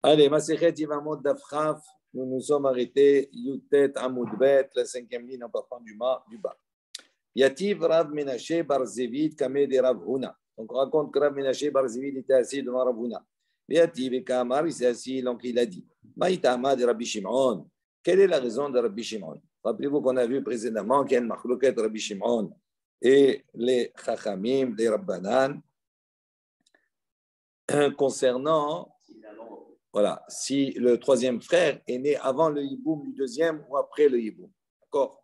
Allez, Masechet Yivamot Dafchaf, nous nous sommes arrêtés, Yutet Amoudbet, la cinquième ligne en partant du bas. Yativ Rav Menashe Bar Zevid Kameh de Rav Huna. Donc on raconte que Rav Menashe Bar Zevid était assis devant Rav Huna. Yativ et Kamar, il s'est assis, donc il a dit Maïtama de Rabbi Shimon. Quelle est la raison de Rabbi Shimon? Rappelez-vous qu'on a vu précédemment qu'il y a une machlouket Rabbi Shimon et les Chachamim, les Rabbanan, concernant voilà, si le troisième frère est né avant le hiboum du deuxième ou après le hiboum. D'accord?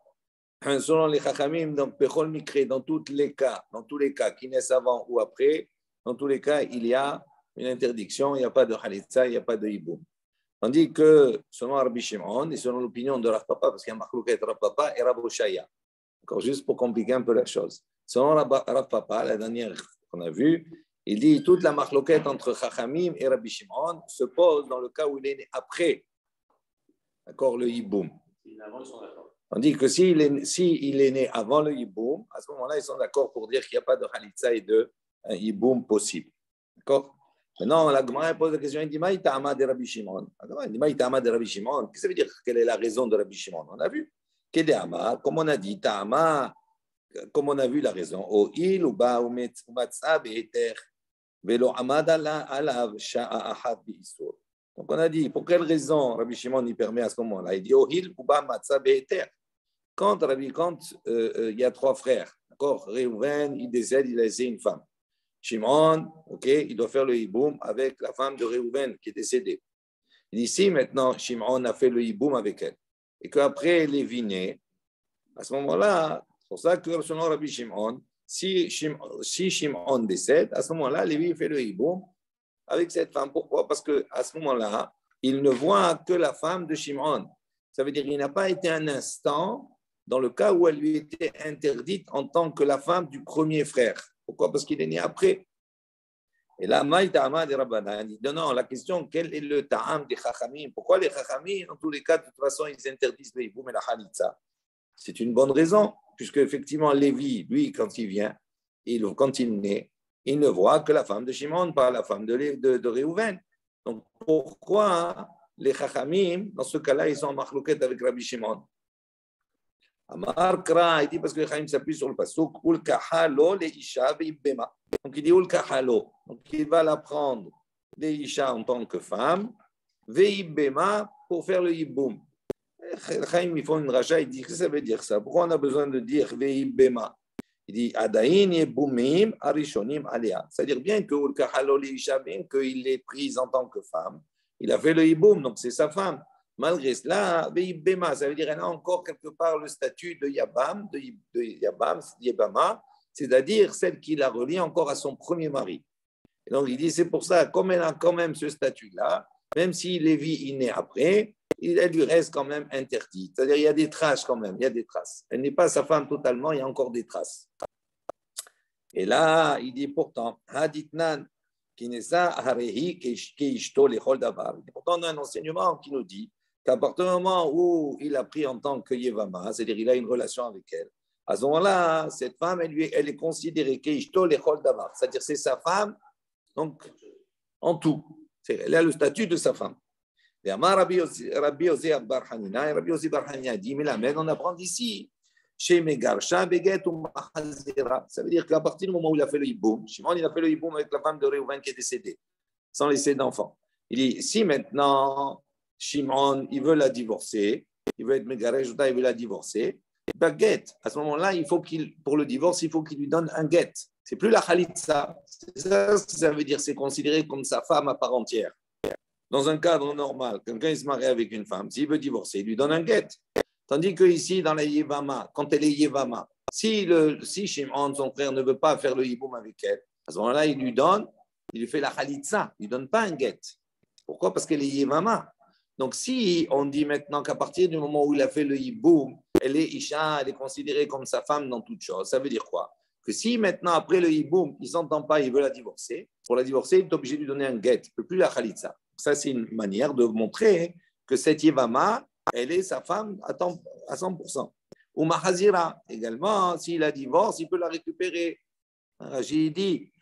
Selon les Chachamim, donc, dans tous les cas, qui naissent avant ou après, dans tous les cas, il y a une interdiction, il n'y a pas de Khalitsa, il n'y a pas de hiboum. Tandis que, selon Rabbi Shimon, et selon l'opinion de Rav Papa, parce qu'il y a un machlouket Rav Papa et Rav Oshaya, encore juste pour compliquer un peu la chose. Selon Rav Papa, la dernière qu'on a vue, il dit toute la machloquette entre Chachamim et Rabbi Shimon se pose dans le cas où il est né après, d'accord, le hiboum. On dit que s'il est né avant le hiboum, à ce moment-là, ils sont d'accord pour dire qu'il n'y a pas de khalitsa et de hiboum possible. D'accord? Maintenant, la Gemara pose la question, il dit Maï ta'ama de Rabbi Shimon. Il dit Maï ta'ama de Rabbi Shimon. Qu'est-ce que ça veut dire? Quelle est la raison de Rabbi Shimon? On a vu. Kedéama, comme on a dit, ta'ama, comme on a vu la raison. O il ou ba ou matza be'eter. Donc on a dit, pour quelle raison Rabbi Shimon y permet à ce moment-là? Il dit, quand il y a trois frères, d'accord, Réhouven, il décède, il a laissé une femme. Shimon, ok, il doit faire le hiboum avec la femme de Réhouven qui est décédée. Il dit, si maintenant Shimon a fait le hiboum avec elle, et qu'après Lévi naît, à ce moment-là, c'est pour ça que selon Rabbi Shimon, si Shimon décède, à ce moment-là, Lévi fait le hiboum avec cette femme. Pourquoi? Parce qu'à ce moment-là, il ne voit que la femme de Shimon. Ça veut dire qu'il n'a pas été un instant dans le cas où elle lui était interdite en tant que la femme du premier frère. Pourquoi? Parce qu'il est né après. Et là, Maï Ta'ama des Rabbanan, il dit non, la question, quel est le Ta'am des Chachamim? Pourquoi les Chachamim, dans tous les cas, de toute façon, ils interdisent le hiboum et la Khalitsa? C'est une bonne raison, puisque effectivement, Lévi, lui, quand il vient, quand il naît, il ne voit que la femme de Shimon, pas la femme de Réhouven. Donc, pourquoi les Chachamim, dans ce cas-là, ils sont en machlouket avec Rabbi Shimon? Amar Kra, il dit parce que les Chachamim s'appuient sur le pasuk, Ul kahalo le isha ve'ibbema. Donc, il dit Ul kahalo. Donc, il va la prendre, les isha en tant que femme, ve'ibbema pour faire le hiboum. Chaim, ils font une racha, il dit que ça veut dire ça. Pourquoi on a besoin de dire veibema? Il dit adain yebumim arishonim alia. C'est-à-dire bien que bien qu'il est pris en tant que femme, il a fait le hiboum, donc c'est sa femme. Malgré cela, veibema, ça veut dire elle a encore quelque part le statut de Yabam, Yebama, c'est-à-dire celle qui la relie encore à son premier mari. Et donc il dit c'est pour ça, comme elle a quand même ce statut-là, même si Lévi il naît après, elle lui reste quand même interdite. C'est-à-dire il y a des traces quand même, il y a des traces. Elle n'est pas sa femme totalement, il y a encore des traces. Et là, il dit pourtant, Haditnan, Kinesa Harehi Keishto Lechol Davar. Pourtant, on a un enseignement qui nous dit qu'à partir du moment où il a pris en tant que Yevama, c'est-à-dire il a une relation avec elle, à ce moment-là, cette femme, elle est considérée Keishto Lechol Davar. C'est-à-dire c'est sa femme, donc en tout. Elle a le statut de sa femme. Et Rabbi Yossi Bar Hanina dit, mais là, on apprend d'ici, chez Megarsha, Beget ou Mahazira. Ça veut dire qu'à partir du moment où il a fait le hiboum, Shimon, il a fait le hiboum avec la femme de Réhouven qui est décédée, sans laisser d'enfant. Il dit, si maintenant, Shimon, il veut la divorcer, il veut être Megaresh, il veut la divorcer, Baguet, à ce moment-là, pour le divorce, il faut qu'il lui donne un guet. C'est plus la Khalitsa. C'est ça ce que ça veut dire, c'est considéré comme sa femme à part entière. Dans un cadre normal, quelqu'un se marie avec une femme, s'il veut divorcer, il lui donne un guet. Tandis qu'ici, dans la Yevama, quand elle est Yevama, si Shimon, son frère, ne veut pas faire le hiboum avec elle, à ce moment-là, il lui fait la Khalitsa, il ne lui donne pas un guet. Pourquoi? Parce qu'elle est Yevama. Donc, si on dit maintenant qu'à partir du moment où il a fait le hiboum, elle est Isha, elle est considérée comme sa femme dans toute chose, ça veut dire quoi? Que si maintenant, après le hiboum, il ne s'entend pas, il veut la divorcer, pour la divorcer, il est obligé de lui donner un guet, il ne peut plus la Khalitsa. Ça, c'est une manière de montrer que cette Yevama, elle est sa femme à 100%. Ou Mahazira, également, s'il la divorce, il peut la récupérer. J'ai dit,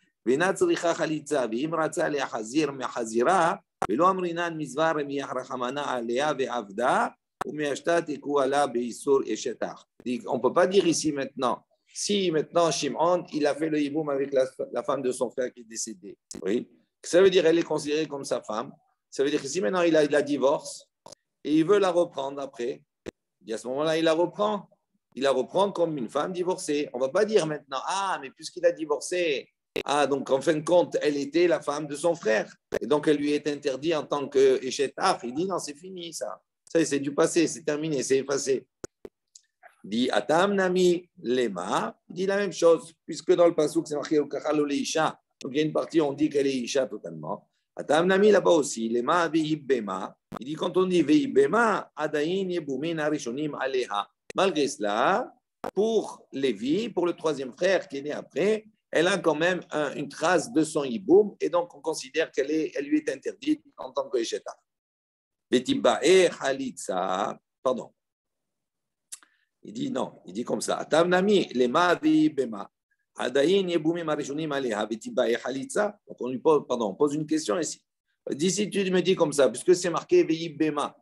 ולא אמרינן מזבר מיחרחמנה עליה ועבדה ומיישתה תקוע לה באיסור אשת אח. On ne peut pas dire ici maintenant, si maintenant Shimon, il a fait le hiboum avec la femme de son frère qui est décédée, oui, ça veut dire qu'elle est considérée comme sa femme, ça veut dire que si maintenant il a divorce et il veut la reprendre après, et à ce moment-là, il la reprend comme une femme divorcée. On ne va pas dire maintenant, ah, mais puisqu'il a divorcé, ah, donc en fin de compte, elle était la femme de son frère. Et donc, elle lui est interdite en tant qu'échetard. Il dit, non, c'est fini ça. Ça, c'est du passé, c'est terminé, c'est effacé. Il dit, Atam Nami Lema, il dit la même chose, puisque dans le pasouk, c'est marqué au Kachal Isha. Donc, il y a une partie où on dit qu'elle est Isha totalement. Atam Nami là-bas aussi, Lema Veibema. Il dit, quand on dit Veibema, Adayin Yebumin Arishonim Aleha. Malgré cela, pour Lévi, pour le troisième frère qui est né après, elle a quand même une trace de son hiboum et donc on considère qu'elle lui est interdite en tant que écheta. Betibae Khalitsa, pardon. Il dit non, il dit comme ça. Tamnami lema bema. Adayin yebumim arishonim aleha betibae Khalitsa. Donc on lui pose, pardon, on pose une question ici. D'ici tu me dis comme ça, puisque c'est marqué bema.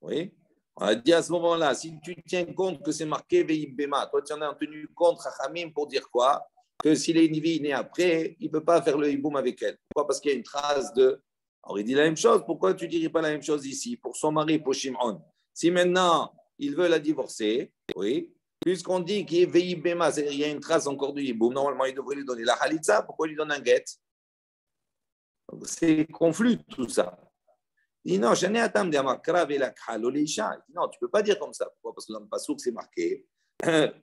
Oui. On a dit à ce moment-là, si tu tiens compte que c'est marqué Veibema, toi tu en as tenu compte, Chachamim, pour dire quoi? Que si l'Énivi est né après, il ne peut pas faire le hiboum avec elle. Pourquoi? Parce qu'il y a une trace de. Alors il dit la même chose, pourquoi tu ne dirais pas la même chose ici? Pour son mari, pour Shimon. Si maintenant il veut la divorcer, oui, puisqu'on dit qu'il est Veibema, c'est-à-dire qu'il y a une trace encore du hiboum, normalement il devrait lui donner la Khalitsa, pourquoi il lui donne un guet? C'est confus tout ça. Il dit non, je n'ai atam de Amakra et la Khalolisha. Non, tu ne peux pas dire comme ça. Pourquoi? Parce que dans le Passouk, c'est marqué c'est-à-dire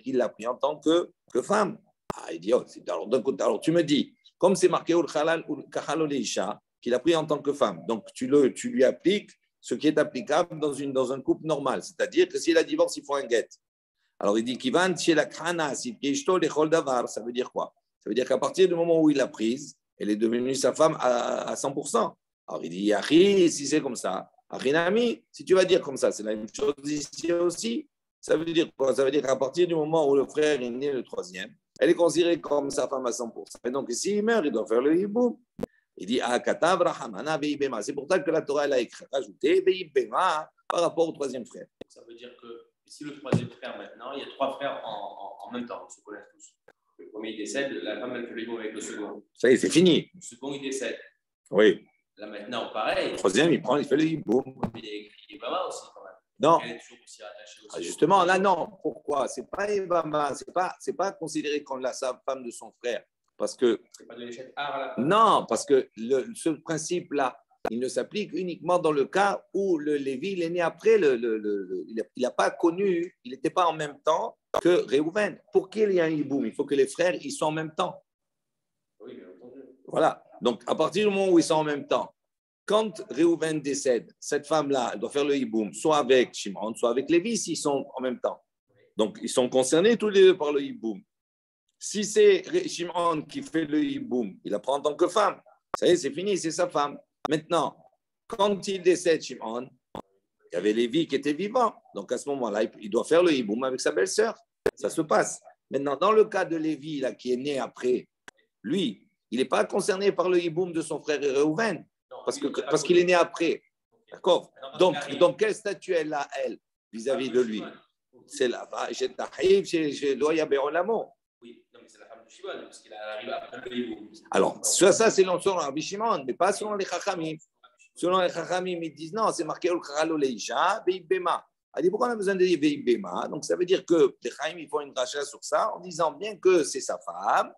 qu'il l'a pris en tant que femme. Ah, il dit, oh, alors tu me dis, comme c'est marqué qu'il a pris en tant que femme, donc tu lui appliques ce qui est applicable dans un couple normal, c'est-à-dire que s'il a divorce, il faut un guet. Alors il dit Kivan chez la Khana, si ça veut dire quoi? Ça veut dire qu'à partir du moment où il l'a prise, elle est devenue sa femme à 100%. Alors il dit Yahi, si c'est comme ça, Achinami, si tu vas dire comme ça, c'est la même chose ici aussi. Ça veut dire quoi? Ça veut dire qu'à partir du moment où le frère est né, le troisième, elle est considérée comme sa femme à 100%. Et donc s'il meurt, il doit faire le hiboum. Il dit Katav Rahamana Veibema. C'est pour ça que la Torah elle a ajouté Veibema par rapport au troisième frère. Ça veut dire que si le troisième frère maintenant, il y a trois frères en même temps, ils se connaissent tous. Le premier il décède, la femme elle fait le hiboum avec le second. Ça y est, c'est fini. Le second il décède. Oui. Là maintenant, pareil. Le troisième, il fait le hiboum. Mais il y a écrit Ibama aussi quand même. Non. Elle est toujours aussi attachée aussi. Justement, là non. Pourquoi? C'est pas Ibama, c'est pas considéré comme la femme de son frère. Parce que. C'est pas de l'échec art là. Non, parce que ce principe-là, il ne s'applique uniquement dans le cas où le Lévi il est né après. Il n'a pas connu, il n'était pas en même temps que Réhouven. Pour qu'il y ait un hiboum, il faut que les frères ils soient en même temps. Oui, bien entendu. Voilà. Donc, à partir du moment où ils sont en même temps, quand Réhouven décède, cette femme-là, elle doit faire le hiboum, soit avec Shimon, soit avec Lévi, s'ils sont en même temps. Donc, ils sont concernés tous les deux par le hiboum. Si c'est Shimon qui fait le hiboum, il la prend en tant que femme. Ça y est, c'est fini, c'est sa femme. Maintenant, quand il décède, Shimon, il y avait Lévi qui était vivant. Donc, à ce moment-là, il doit faire le hiboum avec sa belle-sœur. Ça se passe. Maintenant, dans le cas de Lévi, là, qui est né après, lui, il n'est pas concerné par le hiboum de son frère Réhouven, parce qu'il est né après. D'accord? Donc, quel statut elle a, elle, vis-à-vis de lui? C'est la chez Loya Béolamo. Oui, non, mais c'est la femme de Shimon, parce qu'il arrive après le hiboum. Alors, ça c'est selon Rabbi Shimon, mais pas selon les Chachamim. Selon les Chachamim, ils disent non, c'est marqué Ul-Kharalo Leisha, Veibema. Elle dit pourquoi on a besoin de dire Veibema? Donc, ça veut dire que les Chachamim, ils font une rachat sur ça en disant bien que c'est sa femme,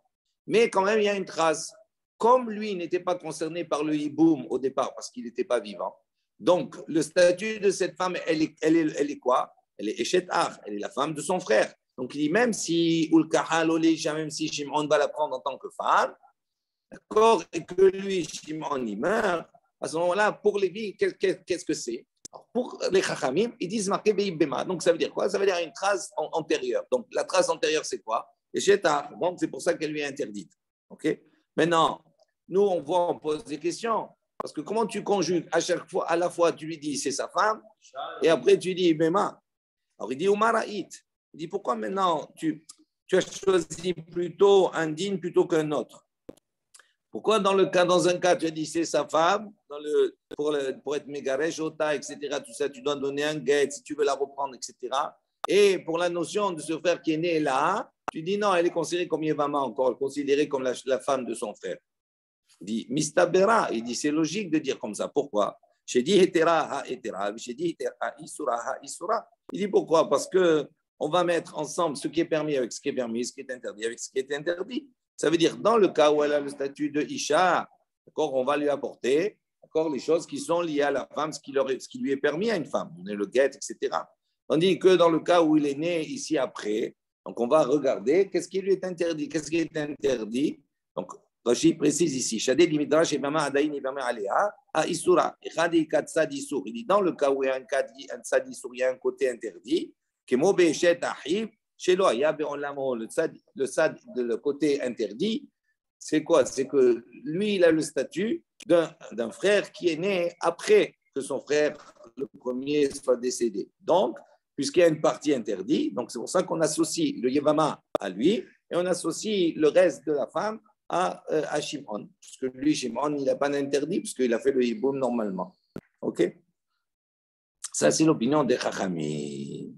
mais quand même, il y a une trace. Comme lui n'était pas concerné par le hiboum au départ parce qu'il n'était pas vivant, donc le statut de cette femme, elle est quoi? Elle est Eshet Ach, elle est la femme de son frère. Donc il dit même si Ul-Kahal Oleisha, même si Shimon va la prendre en tant que femme, d'accord, et que lui, Shimon, il meurt, à ce moment-là, pour Lévi, qu'est-ce que c'est? Alors, pour les Chachamim, ils disent marqué Veibema. Donc ça veut dire quoi? Ça veut dire une trace antérieure. Donc la trace antérieure, c'est quoi? Eshet Ach. Donc c'est pour ça qu'elle lui est interdite. Ok? Maintenant, nous, on pose des questions. Parce que comment tu conjugues à chaque fois, à la fois, tu lui dis c'est sa femme, et après tu dis Bema. Alors il dit Umaraït. Il dit pourquoi maintenant tu as choisi plutôt un digne plutôt qu'un autre? Pourquoi dans un cas, tu as dit c'est sa femme, pour être mégaresh, ota, etc., tout ça, tu dois donner un guet si tu veux la reprendre, etc. Et pour la notion de ce frère qui est né là, tu dis non, elle est considérée comme Yevama encore, considérée comme la femme de son frère. Il dit mistabera, il dit c'est logique de dire comme ça. Pourquoi? J'ai dit hetera ha hetera, j'ai dit ha isura ha isura. Il dit pourquoi? Parce que on va mettre ensemble ce qui est permis avec ce qui est permis, ce qui est interdit avec ce qui est interdit. Ça veut dire dans le cas où elle a le statut de Isha, d'accord, on va lui apporter d'accord, les choses qui sont liées à la femme, ce qui lui est permis à une femme, donner le guet, etc. Tandis que dans le cas où il est né ici après, donc on va regarder qu'est-ce qui lui est interdit, qu'est-ce qui est interdit. Donc Rashi précise ici, Shadé Dimidrash et Mama Adaïn et Mama Aléa, à Isura, et Khadi Katsad Isur. Il dit dans le cas où il y a un Tsad Isur, il y a un côté interdit, que Mobé Shet Ahib, chez lui, le côté interdit, c'est quoi? C'est que lui, il a le statut d'un frère qui est né après que son frère, le premier, soit décédé. Donc, puisqu'il y a une partie interdite, donc c'est pour ça qu'on associe le Yevama à lui et on associe le reste de la femme à Shimon. Parce que lui, Shimon, il n'a pas d'interdit puisqu'il a fait le Hiboum normalement. OK? Ça, c'est l'opinion des Chachamim.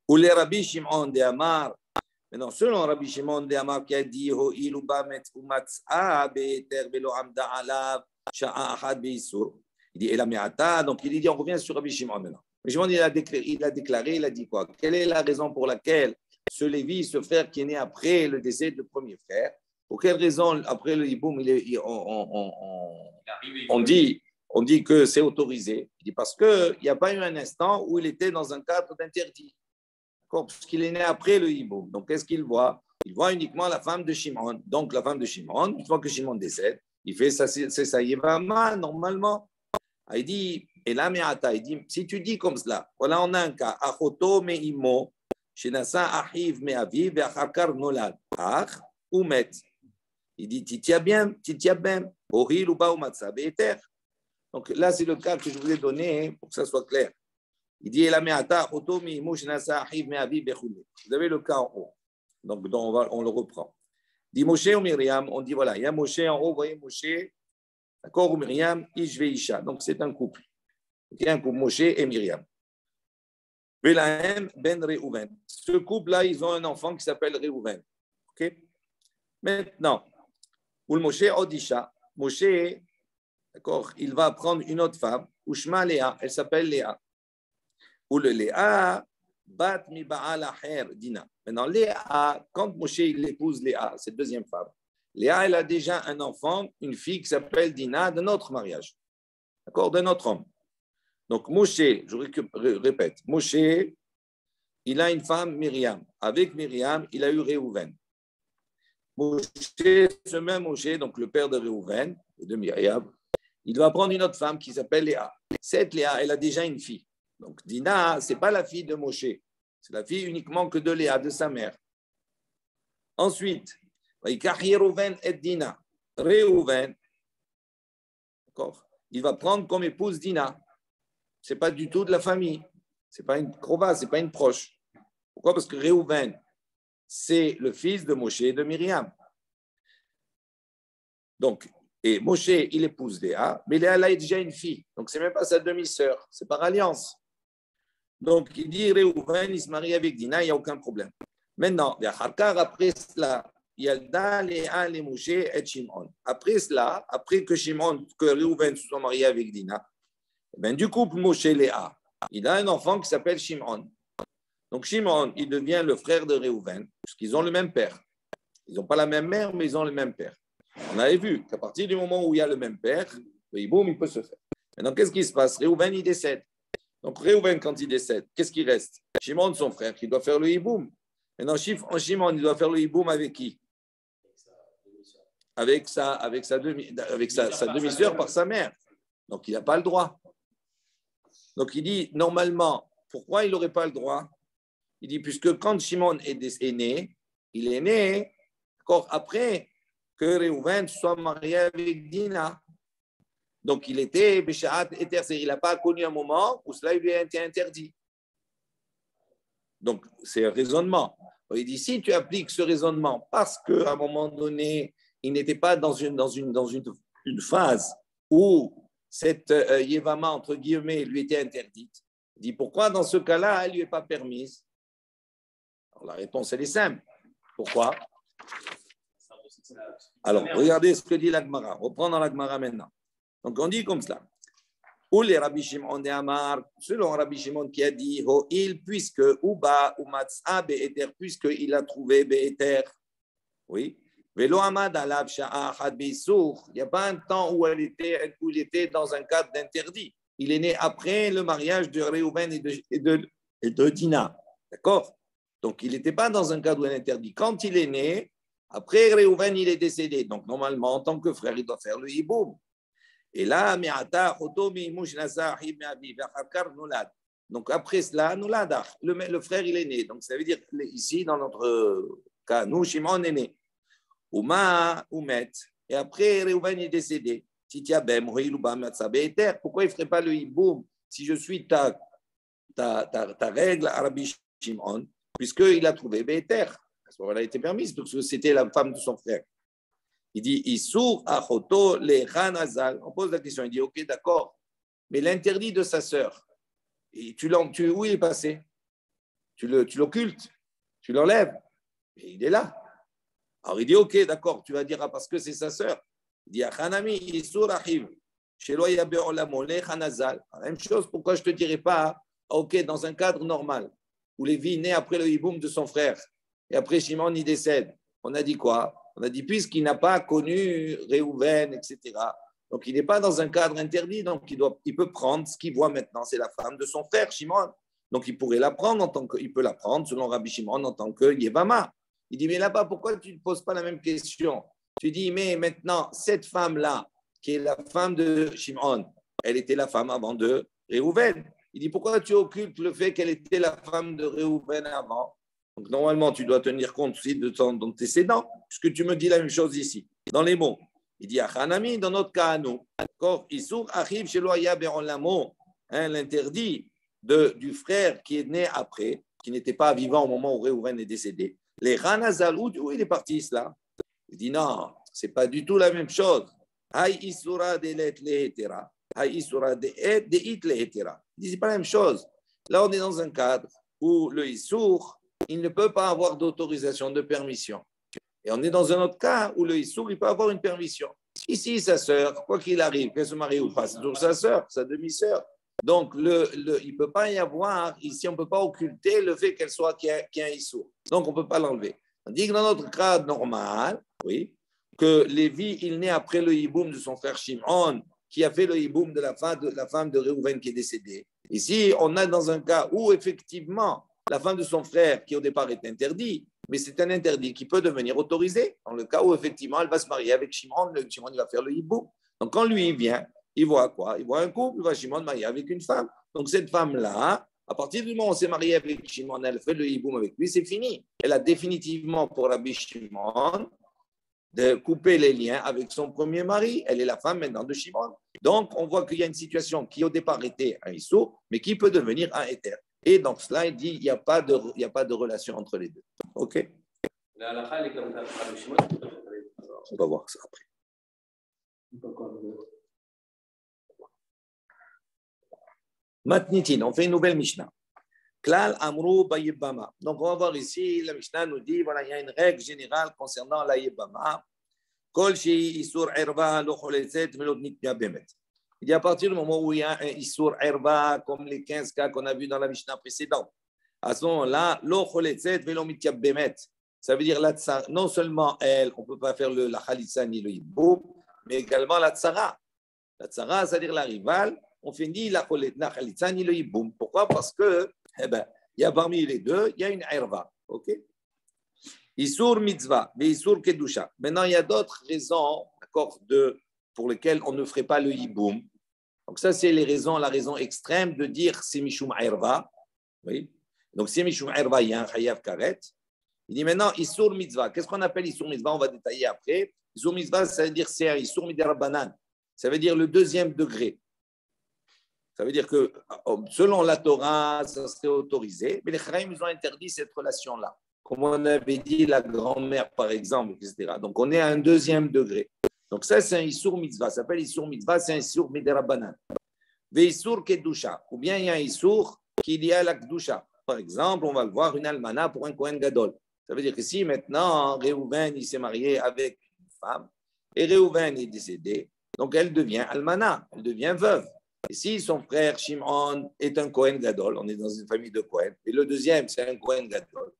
Ou les Rabbi Shimon de Amar. Maintenant, selon Rabbi Shimon de Amar qui a dit il dit et la me'ata, donc il dit on revient sur Rabbi Shimon maintenant. Rabbi Shimon il a déclaré, il a dit quoi? Quelle est la raison pour laquelle ce Lévi, ce frère qui est né après le décès du premier frère, pour quelle raison après le hiboum on dit que c'est autorisé? Il dit parce qu'il n'y a pas eu un instant où il était dans un cadre d'interdit. Puisqu'il est né après le hiboum. Donc, qu'est-ce qu'il voit? Il voit uniquement la femme de Shimon. Donc, la femme de Shimon, une fois que Shimon décède, il fait ça, c'est ça Yevama, normalement. Il dit, et là, il dit, si tu dis comme cela, voilà, on a un cas, Achoto me imo, Shenasa ahiv me aviv, Achakar nolad, Ach ou met. Il dit, titia bien, Oril ou Baoumatsa, Beter. Donc, là, c'est le cas que je vous ai donné pour que ça soit clair. Il dit, vous avez le cas en haut. Donc, on le reprend. Il dit Moshe ou Myriam, on dit voilà, il y a Moshe en haut, vous voyez Moshe, d'accord, ou Myriam, Ish ve Isha. Donc, c'est un couple. Il y a un couple, Moshe et Myriam. Velahem ben Reuven. Ce couple-là, ils ont un enfant qui s'appelle Reuven. OK? Maintenant, ou le Moshe Odisha, Moshe, d'accord, il va prendre une autre femme, Ushma Léa, elle s'appelle Léa. Ou le Léa, bat mi ba'al aher dina. Maintenant, Léa, quand Moshe il épouse Léa, cette deuxième femme, Léa, elle a déjà un enfant, une fille qui s'appelle Dina, d'un autre mariage. D'accord? D'un autre homme. Donc, Moshe, je répète, Moshe, il a une femme, Myriam. Avec Myriam, il a eu Réhouven. Moshe, ce même Moshe, donc le père de Réhouven et de Myriam, il va prendre une autre femme qui s'appelle Léa. Cette Léa, elle a déjà une fille. Donc, Dina, ce n'est pas la fille de Moshe. C'est la fille uniquement que de Léa, de sa mère. Ensuite, Réhouven et Dina. Réhouven, d'accord, il va prendre comme épouse Dina. Ce n'est pas du tout de la famille. Ce n'est pas une krova, ce n'est pas une proche. Pourquoi? Parce que Réhouven, c'est le fils de Moshe et de Myriam. Donc, et Moshe, il épouse Léa, mais Léa, elle a déjà une fille. Donc, ce n'est même pas sa demi-sœur, c'est par alliance. Donc, il dit Réhouven, il se marie avec Dina, il n'y a aucun problème. Maintenant, après cela, Yalda, Léa, les Moshe et Shimon. Après cela, après que Réhouven se soit marié avec Dina, ben, du couple Moshe et Léa, il a un enfant qui s'appelle Shimon. Donc, Shimon, il devient le frère de Réhouven, puisqu'ils ont le même père. Ils n'ont pas la même mère, mais ils ont le même père. On avait vu qu'à partir du moment où il y a le même père, le hiboum, il peut se faire. Maintenant, qu'est-ce qui se passe? Réhouven, il décède. Donc, Réhouven, quand il décède, qu'est-ce qui reste? Shimon, son frère, qui doit faire le hiboum. Maintenant, Shimon, il doit faire le hiboum avec qui? Avec sa demi-sœur par sa mère. Donc, il n'a pas le droit. Donc, il dit, normalement, pourquoi il n'aurait pas le droit? Il dit, puisque quand Shimon est né, il est né encore après que Réhouven soit marié avec Dina. Donc, il était Béchaat Éter. Il n'a pas connu un moment où cela lui a été interdit. Donc, c'est un raisonnement. Il dit, si tu appliques ce raisonnement parce qu'à un moment donné, il n'était pas dans une phase où cette Yevama, entre guillemets, lui était interdite. Il dit pourquoi dans ce cas-là, elle ne lui est pas permise? Alors, la réponse, elle est simple. Pourquoi? Alors, regardez ce que dit l'Agmara. Reprends dans l'Agmara maintenant. Donc, on dit comme cela. Ou les Rabbi Shimon de Amar, selon Rabbi Shimon qui a dit, oh, il, puisque Uba ou Matzah Be'eter, puisqu'il a trouvé Be'eter, oui, Velo Amad Alav Sha'ahad Beisour, il n'y a pas un temps où il était dans un cadre d'interdit. Il est né après le mariage de Réhouven et de Dina. D'accord? Donc, il n'était pas dans un cadre où il est interdit. Quand il est né, après Réhouven, il est décédé. Donc, normalement, en tant que frère, il doit faire le hiboum. Et là, donc après cela, le frère, il est né. Donc, ça veut dire, ici, dans notre cas, nous, Shimon est né. Ouma, Oumet. Et après, Réhouven est décédé. Pourquoi il ne ferait pas le hiboum si je suis ta règle, Rabbi Shimon, puisqu'il a trouvé Béter? À ce moment-là, elle a été permise, parce que c'était la femme de son frère. Il dit Issour achoto le Hanazal. On pose la question, il dit ok, d'accord, mais l'interdit de sa sœur, où il est passé? Tu l'occultes, tu l'enlèves, et il est là. Alors il dit ok, d'accord, tu vas dire parce que c'est sa sœur. Il dit Hanami Issour achiv. La même chose, pourquoi je ne te dirais pas, ok, dans un cadre normal, où Lévi naît après le hiboum de son frère, et après Shimon il décède, on a dit quoi? On a dit puisqu'il n'a pas connu Réhouven, etc. Donc il n'est pas dans un cadre interdit, donc il peut prendre ce qu'il voit maintenant, c'est la femme de son frère Shimon. Donc il pourrait la prendre il peut la prendre selon Rabbi Shimon en tant que Yevama. Il dit mais là-bas pourquoi tu ne poses pas la même question? Tu dis mais maintenant cette femme-là qui est la femme de Shimon, elle était la femme avant de Réhouven. Il dit pourquoi tu occultes le fait qu'elle était la femme de Réhouven avant? Donc, normalement, tu dois tenir compte aussi de ton antécédent, puisque tu me dis la même chose ici, dans les mots. Il dit, Achanami, dans notre cas à nous, Issour arrive chez Loya Beronlamo, l'interdit du frère qui est né après, qui n'était pas vivant au moment où Réhouven est décédé. Les Hanazal, où il est parti, cela? Il dit, non, ce n'est pas du tout la même chose. Hay Issoura de let lehetera, Hay Issoura de et de it lehetera. Il dit, ce n'est pas la même chose. Là, on est dans un cadre où le Issour, il ne peut pas avoir d'autorisation, de permission. Et on est dans un autre cas où le Issour, il peut avoir une permission. Ici, sa sœur, quoi qu'il arrive, qu'elle se marie ou pas, c'est toujours sa sœur, sa demi-sœur. Donc, il ne peut pas y avoir, ici, on ne peut pas occulter le fait qu'elle soit qu'il y a un Issour. Donc, on ne peut pas l'enlever. On dit que dans notre cas normal, oui, que Lévi, il naît après le hiboum de son frère Shimon, qui a fait le hiboum de la femme de Réhouven qui est décédée. Ici, on a dans un cas où, effectivement, la femme de son frère, qui au départ est interdit, mais c'est un interdit qui peut devenir autorisé, dans le cas où effectivement elle va se marier avec Shimon, Shimon il va faire le hiboum. Donc quand lui il vient, il voit quoi? Il voit un couple, il voit Shimon marié avec une femme. Donc cette femme-là, à partir du moment où on s'est marié avec Shimon, elle fait le hiboum avec lui, c'est fini. Elle a définitivement pour Rabbi Shimon de couper les liens avec son premier mari. Elle est la femme maintenant de Shimon. Donc on voit qu'il y a une situation qui au départ était un issou, mais qui peut devenir un éther. Et donc cela, il dit, il n'y a pas de relation entre les deux. OK? On va voir ça après. Matnitin, on fait une nouvelle Mishnah. Klal Amrou Bayibama. Donc on va voir ici, la Mishnah nous dit, voilà, il y a une règle générale concernant la Yibama. Kol shi isur erva lo choletzet velot nitmia bemet. Il dit à partir du moment où il y a un Issour Erva, comme les 15 cas qu'on a vus dans la Mishnah précédente, à ce moment-là, lo choletzet velo mitya bemet. Ça veut dire non seulement elle, on ne peut pas faire la Khalitsa ni le Hiboum, mais également la Tsara. La Tsara, c'est-à-dire la rivale, on fait ni la Khalitsa ni le Hiboum. Pourquoi? Parce que, il y a parmi les deux, il y a une Erva. OK? Issour mitzvah, mais Issour kedusha. Maintenant, il y a d'autres raisons, d'accord, pour lesquelles on ne ferait pas le Hiboum. Donc ça, c'est la raison extrême de dire c'est Mishum Erva. Oui. Donc c'est Mishum Erva, il y a un Chayav Karet. Il dit maintenant Issour Mitzvah. Qu'est-ce qu'on appelle Issour Mitzvah? On va détailler après. Issour Mitzvah, ça veut dire c'est un Issour Midirabanan. Ça veut dire le deuxième degré. Ça veut dire que selon la Torah, ça serait autorisé, mais les Charaïm, ils ont interdit cette relation-là. comme on avait dit, la grand-mère, par exemple, etc. Donc, on est à un deuxième degré. Donc, ça, c'est un Issour Mitzvah. Ça s'appelle Issour Mitzvah, c'est un Issour Miderabanan. Veissour Kedusha. Ou bien il y a un Issour qui est lié à la Kedusha. Par exemple, on va le voir, une almana pour un Kohen Gadol. Ça veut dire que si maintenant, Réhouven, il s'est marié avec une femme, et Réhouven est décédé, donc elle devient almana, elle devient veuve. Et si son frère Shimon est un Kohen Gadol, on est dans une famille de Kohen, et le deuxième, c'est un Kohen Gadol,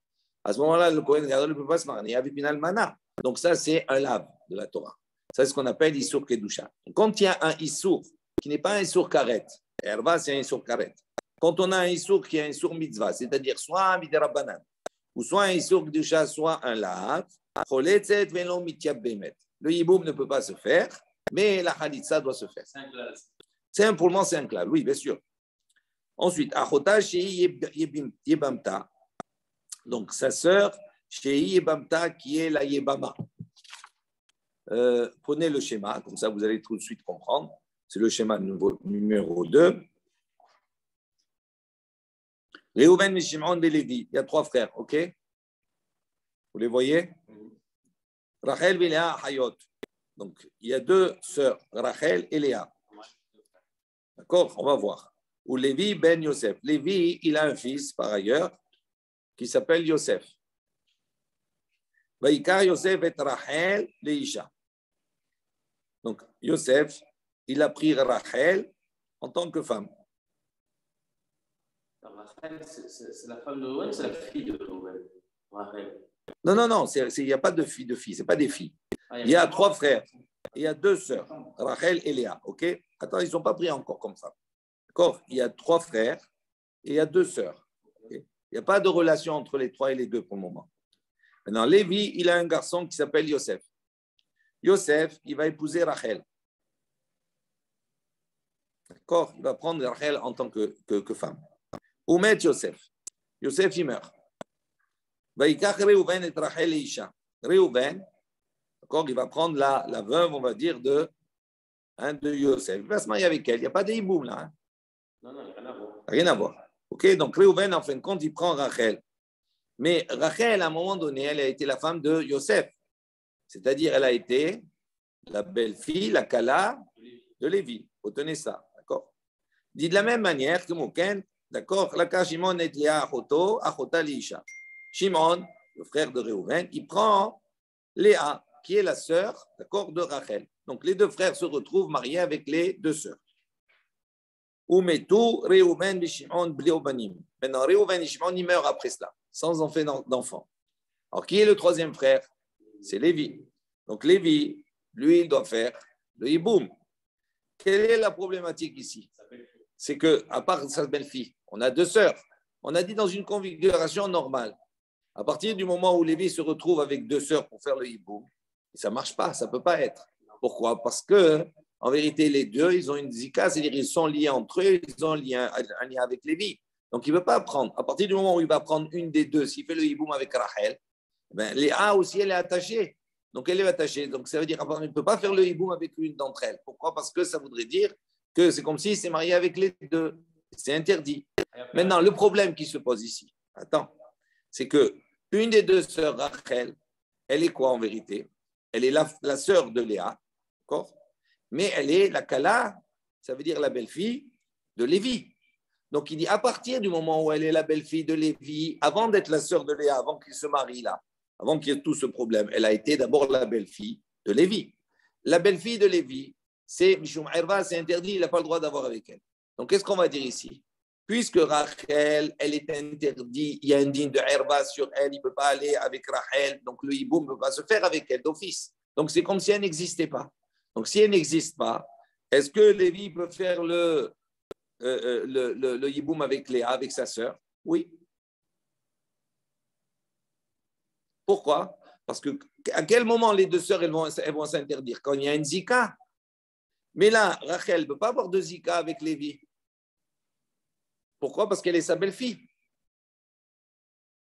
à ce moment-là, le Kohen Gadol ne peut pas se marier avec une almana. Donc ça, c'est un lave de la Torah. Ça, c'est ce qu'on appelle Issour Kedusha. Quand il y a un Issour qui n'est pas un Issour Karet, Herba, c'est un Issour Karet. Quand on a un Issour qui est un Issour Mitzvah, c'est-à-dire soit un Miderabanan, ou soit un Issour Kedusha, soit un lave, le Yiboum ne peut pas se faire, mais la Khalitsa doit se faire. Pour le moment, c'est un clal, oui, bien sûr. Ensuite, Achota Shei Yebamta. Donc, sa sœur, Shei Yebamta, qui est la Yebama. Prenez le schéma, comme ça vous allez tout de suite comprendre. C'est le schéma numéro 2. Réhouven, Shimon et Lévi. Il y a 3 frères, ok? Vous les voyez? Rachel et Léa Hayot. Donc, il y a 2 sœurs, Rachel et Léa. D'accord? On va voir. Ou Lévi ben Yosef. Lévi, il a un fils, par ailleurs, qui s'appelle Yosef. Vaïka Yosef et Rachel Leisha. Donc, Yosef, il a pris Rachel en tant que femme. Rachel, c'est la femme de Reuven, c'est la fille de Reuven. Rachel. Non, il n'y a pas de filles, ce n'est pas des filles. Il y a 3 frères. Il y a 2 sœurs, Rachel et Léa. Ok? Attends, ils ne sont pas pris encore comme ça. D'accord? Il y a 3 frères et il y a 2 sœurs. Okay? Il n'y a pas de relation entre les 3 et les 2 pour le moment. Maintenant, Lévi, il a un garçon qui s'appelle Yosef. Yosef, il va épouser Rachel. D'accord? Il va prendre Rachel en tant que femme. Où met Yosef? Yosef, il meurt. Vaïkach Réhouven et Rachel et Isha. Réhouven, d'accord, il va prendre la veuve, on va dire, de Yosef. Il va se marier avec elle. Il n'y a pas de hiboum là. Hein? Non, il n'y a rien à voir. Rien à voir. Ok, donc Réhouven, en fin de compte, il prend Rachel. Mais Rachel, à un moment donné, elle a été la femme de Yosef. C'est-à-dire, elle a été la belle-fille, la Kala de Lévi. Retenez ça, d'accord? Dit de la même manière que Mouken, d'accord? La Shimon et Léa Achota Lisha. Shimon, le frère de Réhouven, il prend Léa, qui est la sœur, d'accord, de Rachel. Donc, les 2 frères se retrouvent mariés avec les 2 sœurs. Umetu, Réhouven et Shimon, Bléobanim. Maintenant, Réhouven et Shimon, ils meurent après cela, sans enfant d'enfant. Alors, qui est le 3e frère? C'est Lévi. Donc, Lévi, lui, il doit faire le hiboum. Quelle est la problématique ici? C'est qu'à part sa belle-fille, on a 2 sœurs. On a dit dans une configuration normale. À partir du moment où Lévi se retrouve avec 2 sœurs pour faire le hiboum, ça ne marche pas, ça ne peut pas être. Pourquoi? Parce que, en vérité, les 2, ils ont une zika, c'est-à-dire ils sont liés entre eux, ils ont un lien avec Lévi. Donc, il ne veut pas prendre. À partir du moment où il va prendre une des 2, s'il fait le hiboum avec Rachel, ben, Léa aussi, elle est attachée. Donc, elle est attachée. Donc, ça veut dire qu'il ne peut pas faire le hiboum avec une d'entre elles. Pourquoi? Parce que ça voudrait dire que c'est comme s'il s'est marié avec les 2. C'est interdit. Maintenant, le problème qui se pose ici, c'est que une des 2 sœurs, Rachel, elle est quoi en vérité? Elle est la sœur de Léa, d'accord? Mais elle est la Kala, ça veut dire la belle-fille de Lévi. Donc, il dit, à partir du moment où elle est la belle-fille de Lévi, avant d'être la sœur de Léa, avant qu'il se marie là, avant qu'il y ait tout ce problème, elle a été d'abord la belle-fille de Lévi. La belle-fille de Lévi, c'est Mishum Herva, c'est interdit, il n'a pas le droit d'avoir avec elle. Donc, qu'est-ce qu'on va dire ici? Puisque Rachel, elle est interdite, il y a un digne de Herva sur elle, il ne peut pas aller avec Rachel, donc le hiboum ne peut pas se faire avec elle d'office. Donc, c'est comme si elle n'existait pas. Donc, si elle n'existe pas, est-ce que Lévi peut faire le hiboum avec Léa, avec sa sœur? Oui. Pourquoi? Parce que à quel moment les 2 sœurs elles vont s'interdire? Quand il y a une zika. Mais là, Rachel ne peut pas avoir de zika avec Lévi. Pourquoi? Parce qu'elle est sa belle-fille.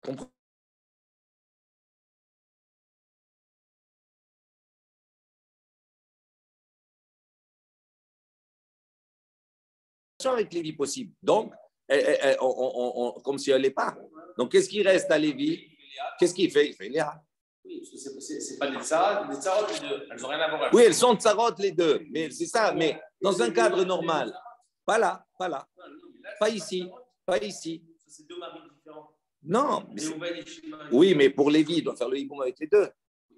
Comprenez? Avec Lévi possible. Donc, comme si elle n'est pas. Donc, qu'est-ce qui reste à Lévi? Qu'est-ce qu'il fait? Il fait Léa. Oui, parce que c'est pas des tsarot, les deux. Elles n'ont rien à voir. Oui, elles sont tsarot les deux, mais c'est ça. Mais dans un cadre normal, pas là, pas ici, pas ici. C'est deux maris différents. Non. Oui, mais pour Lévi, il doit faire le hiboum avec les deux.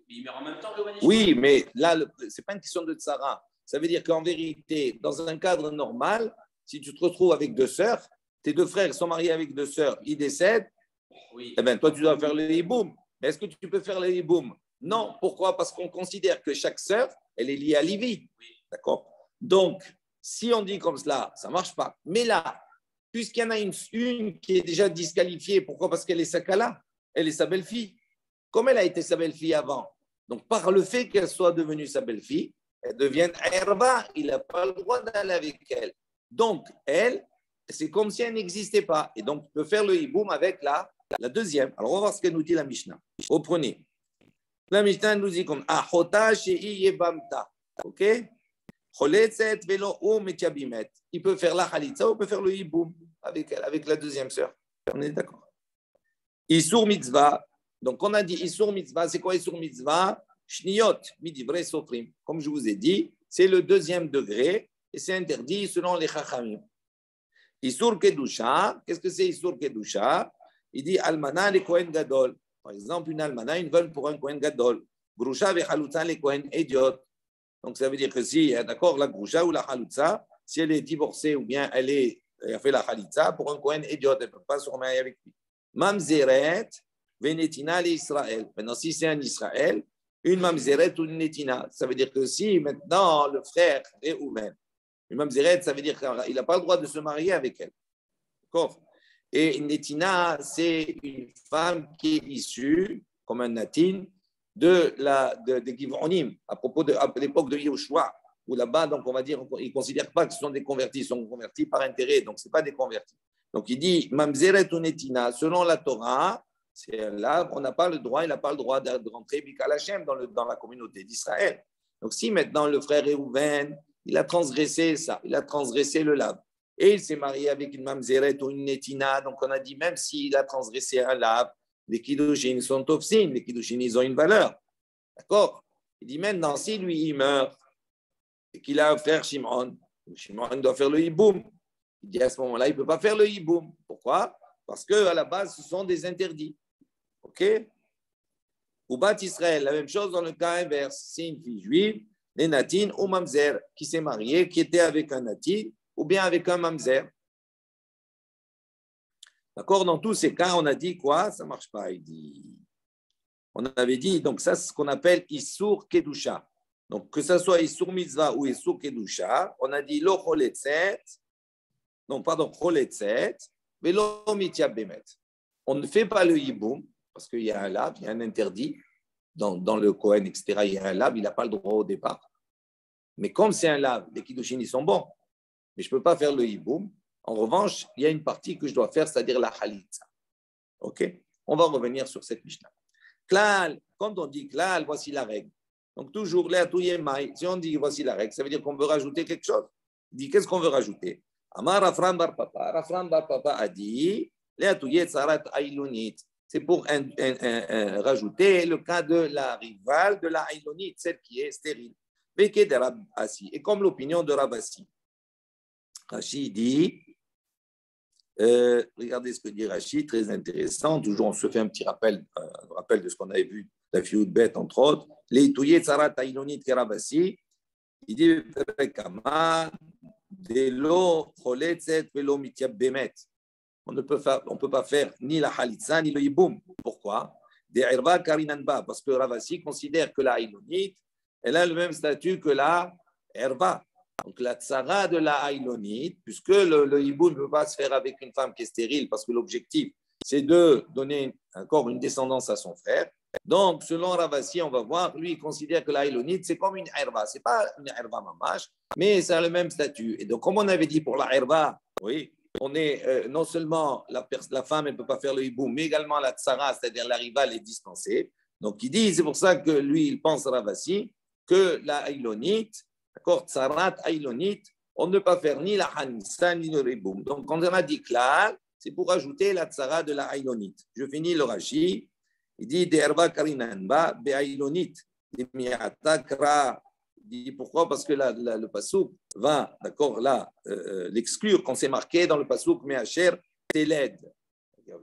Il meurt en même temps, Lévi. Oui, mais là, ce n'est pas une question de tsara. Ça veut dire qu'en vérité, dans un cadre normal, si tu te retrouves avec deux sœurs, tes deux frères sont mariés avec deux sœurs, ils décèdent, eh bien, toi, tu dois faire le hiboum. Mais est-ce que tu peux faire le hiboum? Non. Pourquoi? Parce qu'on considère que chaque sœur, elle est liée à Lévi. D'accord? Donc, si on dit comme cela, ça ne marche pas. Mais là, puisqu'il y en a une qui est déjà disqualifiée, pourquoi? Parce qu'elle est sa kala, elle est sa belle-fille. Comme elle a été sa belle-fille avant, donc par le fait qu'elle soit devenue sa belle-fille, elle devient herba, il n'a pas le droit d'aller avec elle. Donc, elle, c'est comme si elle n'existait pas. Et donc, tu peux faire le hiboum avec la deuxième. Alors, on va voir ce qu'elle nous dit la Mishnah. Reprenez. La Mishnah nous dit comme Achota she'i yebamta. OK? Il peut faire la khalitza ou il peut faire le hiboum avec elle, avec la deuxième sœur. On est d'accord. Isur mitzvah. Donc, on a dit Isur mitzvah. C'est quoi Isur mitzvah? Shniyot midivre sofrim. Comme je vous ai dit, c'est le deuxième degré et c'est interdit selon les chachamim. Isur kedusha. Qu'est-ce que c'est Isur kedusha? Il dit almana le kohen gadol. Par exemple, une almana, une veuve pour un kohen gadol. Grusha ve chalutza le kohen idiot. Donc, ça veut dire que si, d'accord, la grusha ou la chalutza, si elle est divorcée ou bien elle a fait la chalitza, pour un kohen idiot, elle ne peut pas se remarier avec lui. Mamzeret venetina l'Israël. Maintenant, si c'est un Israël, une mamzeret ou une netina, ça veut dire que si maintenant le frère est Réhouven, une mamzeret, ça veut dire qu'il n'a pas le droit de se marier avec elle. D'accord? Et une netina, c'est une femme qui est issue, comme un natin, de Giv'onim, à l'époque de Yehoshua, où là-bas, donc on va dire, ils ne considèrent pas que ce sont des convertis, ils sont convertis par intérêt, donc ce n'est pas des convertis. Donc il dit, mamzeret ou netina, selon la Torah, c'est là, on n'a pas le droit, il n'a pas le droit de rentrer Bikal Hashem dans la communauté d'Israël. Donc si maintenant le frère Réhouven, il a transgressé ça, il a transgressé le lav, et il s'est marié avec une mamzeret ou une netina, donc on a dit même s'il a transgressé un lav, les kiddushin sont tofsin, les kiddushin ils ont une valeur. D'accord? Il dit maintenant si lui il meurt et qu'il a un frère Shimon doit faire le hiboum. Il dit à ce moment-là, il ne peut pas faire le hiboum. Pourquoi? Parce qu'à la base, ce sont des interdits. OK? Ou Bat Israël, la même chose dans le cas inverse. C'est une fille juive, les natin ou mamzer, qui s'est mariée, qui était avec un natin ou bien avec un mamzer. D'accord? Dans tous ces cas, on a dit quoi? Ça ne marche pas. Il dit. On avait dit, donc ça, c'est ce qu'on appelle Isur Kedusha. Donc, que ce soit Isur Mitzvah ou Isur Kedusha, on a dit Lo Choletzet, non, pardon, Choletzet, mais Lo Mityab Bemet. On ne fait pas le hiboum, parce qu'il y a un lave, il y a un interdit. Dans le Kohen, etc., il y a un lave, il n'a pas le droit au départ. Mais comme c'est un lave, les Kiddushin, ils sont bons. Mais je ne peux pas faire le hiboum. En revanche, il y a une partie que je dois faire, c'est-à-dire la Khalitza. OK? On va revenir sur cette Mishnah. Klal, quand on dit klal, voici la règle. Donc toujours, si on dit voici la règle, ça veut dire qu'on veut rajouter quelque chose. Il dit qu'est-ce qu'on veut rajouter? Amar Rafran Bar Papa a dit c'est pour rajouter le cas de la rivale de la Aïlonite, celle qui est stérile. Et comme l'opinion de Rabassi. Rashi dit, regardez ce que dit Rashi, très intéressant. Toujours, on se fait un petit rappel de ce qu'on avait vu, la fioud bête, entre autres. Les touillés tsarat Aïlonite Kerabassi, il dit, on ne peut pas faire ni la halitza ni le hiboum. Pourquoi? Parce que Ravasi considère que la Aïlonite, elle a le même statut que la herba. Donc la tsara de la Aïlonite, puisque le hiboum ne peut pas se faire avec une femme qui est stérile, parce que l'objectif, c'est de donner encore une descendance à son frère. Donc, selon Ravasi, on va voir, lui, il considère que la Aïlonite, c'est comme une herba. Ce n'est pas une herba mamash, mais ça a le même statut. Et donc, comme on avait dit pour la herba, oui, on est non seulement la femme ne peut pas faire le hiboum, mais également la tsara, c'est-à-dire la rivale est dispensée. Donc il dit, c'est pour ça que lui, il pense Ravasi, que la Aïlonite, d'accord, tsarat Aïlonite, on ne peut pas faire ni la hanissa ni le hiboum. Donc quand on a dit klal, c'est pour ajouter la tsara de la Aïlonite. Je finis le Rashi. Il dit De'erva karinanba be'ailonit. Il dit pourquoi? Parce que le pasouk va, d'accord, là, l'exclure quand c'est marqué dans le pasouk Me'acher Teled.